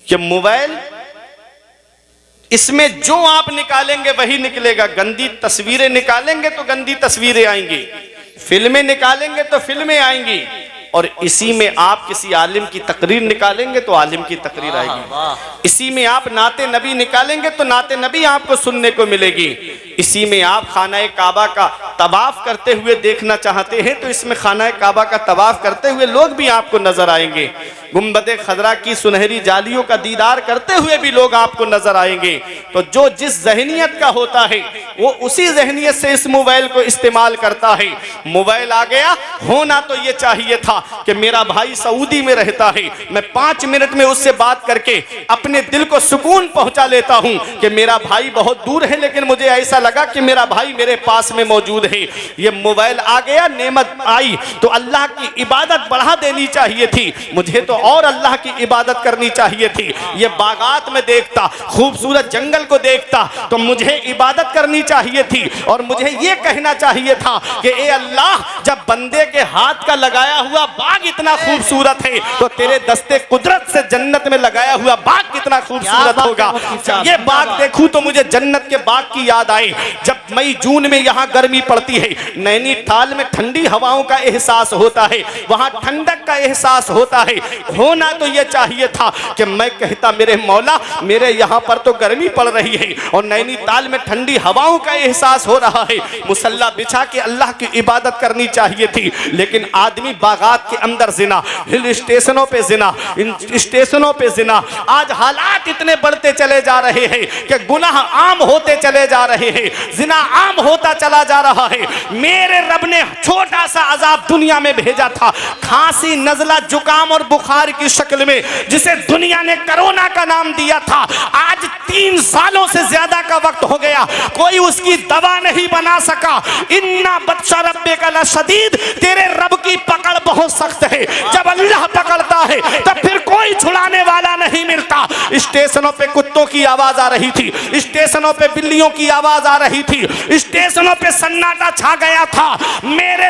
ये मोबाइल, इसमें जो आप निकालेंगे वही निकलेगा। गंदी तस्वीरें निकालेंगे तो गंदी तस्वीरें आएंगी, फिल्में निकालेंगे तो फिल्में आएंगी, और इसी में आप किसी आलिम की तकरीर निकालेंगे तो आलिम की तकरीर आएगी। इसी में आप नाते नबी निकालेंगे तो नाते नबी आपको सुनने को मिलेगी। इसी में आप खाना काबा का तवाफ करते हुए देखना चाहते हैं तो इसमें खाना काबा का तवाफ करते हुए लोग भी आपको नजर आएंगे। गुंबद खजरा की सुनहरी जालियों का दीदार करते हुए भी लोग आपको नजर आएंगे। तो जो जिस जहनियत का होता है वो उसी जहनियत से इस मोबाइल को इस्तेमाल करता है। मोबाइल आ गया, होना तो ये चाहिए था कि मेरा भाई सऊदी में रहता है, मैं 5 मिनट में उससे बात करके अपने दिल को सुकून पहुंचा लेता हूं कि मेरा भाई बहुत दूर है लेकिन मुझे ऐसा लगा कि मेरा भाई मेरे पास में मौजूद है। ये मोबाइल आ गया, नेमत आई, तो अल्लाह की इबादत बढ़ा देनी चाहिए थी, मुझे तो और अल्लाह की इबादत करनी चाहिए थी। ये बागात में देखता, खूबसूरत जंगल को देखता तो मुझे इबादत करनी चाहिए थी और मुझे ये कहना चाहिए था कि ए अल्लाह, जब बंदे के हाथ का लगाया हुआ बाग इतना खूबसूरत है तो तेरे दस्ते कुदरत से जन्नत में लगाया हुआ बाग कितना खूबसूरत होगा। ये बाग देखूं तो मुझे जन्नत के बाग की याद आई। जब मई जून में यहाँ गर्मी पड़ती है, नैनीताल में ठंडी हवाओं का एहसास होता है, वहां ठंडक का एहसास होता है। होना तो ये चाहिए था कि मैं कहता मेरे मौला मेरे यहाँ पर तो गर्मी पड़ रही है और नैनीताल में ठंडी हवाओं का एहसास हो रहा है, मुसल्ला बिछा के अल्लाह की इबादत करनी चाहिए थी, लेकिन आदमी बागात के अंदर जिना, हिल स्टेशनों पे जिना, इन स्टेशनों पे जिना। आज हालात इतने बढ़ते चले जा रहे हैं कि गुनाह आम होते चले जा रहे हैं, जिना आम होता चला जा रहा है। मेरे रब ने छोटा सा अजाब दुनिया में भेजा था, खांसी, नजला, जुकाम और बुखार की शक्ल में, जिसे दुनिया ने कोरोना का नाम दिया था। आज 3 सालों से ज्यादा का वक्त हो गया, कोई उसकी दवा नहीं बना सका। इन्ना बत्शा रब्बिका लशदीद, तेरे रब की पकड़ बहुत सख्त है। जब अल्लाह पकड़ता है तब फिर कोई छुड़ाने वाला नहीं मिलता। स्टेशनों पे कुत्तों की आवाज आ रही थी, स्टेशनों पे बिल्लियों की आवाज आ रही थी, स्टेशनों पे सन्नाटा छा गया था। मेरे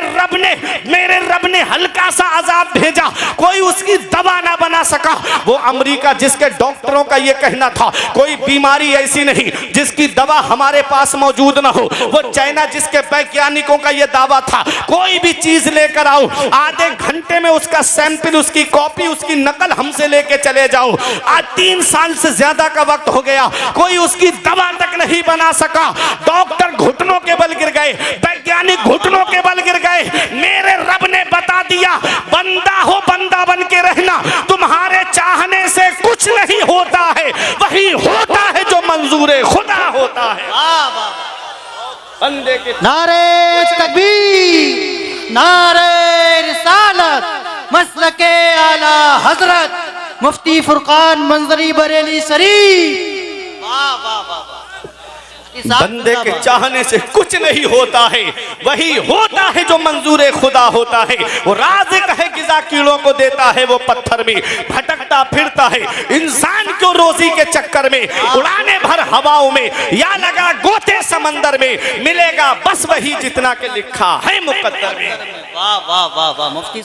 रब ने हल्का सा अजाब भेजा, कोई उसकी दवा ना बना सका। वो अमेरिका जिसके डॉक्टरों का ये कहना था कोई बीमारी ऐसी नहीं जिसकी दवा हमारे पास मौजूद ना हो, वो चाइना जिसके वैज्ञानिकों का ये दावा था कोई भी चीज लेकर आओ, आधे घंटे में उसका सैंपल, उसकी कॉपी, उसकी नकल हमसे लेके चले जाओ। आज 3 साल से ज्यादा का वक्त हो गया, कोई उसकी दवा तक नहीं बना सका। डॉक्टर घुटनों के बल गिर गए, वैज्ञानिक घुटनों के बल गिर गए। मेरे रब ने बता दिया, बंदा हो बंदा बन के रहना, तुम्हारे चाहने से कुछ नहीं होता है, वही होता है जो मंजूर खुदा होता है। बंदे के नारे तकबीर, नारे रिसालत, मसलके आला हजरत मुफ्ती फुरकान मंजरी बरेली शरीफ। वाह वाह वाह वाह। बंदे के चाहने से कुछ नहीं होता है, वही होता है जो मंजूर खुदा होता है। वो राज़िक है, गिज़ा कीड़ों को देता है, वो पत्थर में भटकता फिरता है। इंसान क्यों रोजी के चक्कर में उड़ाने भर हवाओं में, या लगा गोते समंदर में, मिलेगा बस वही जितना के लिखा है मुकद्दर में। वाह वाह वाह वाह मुफ्ती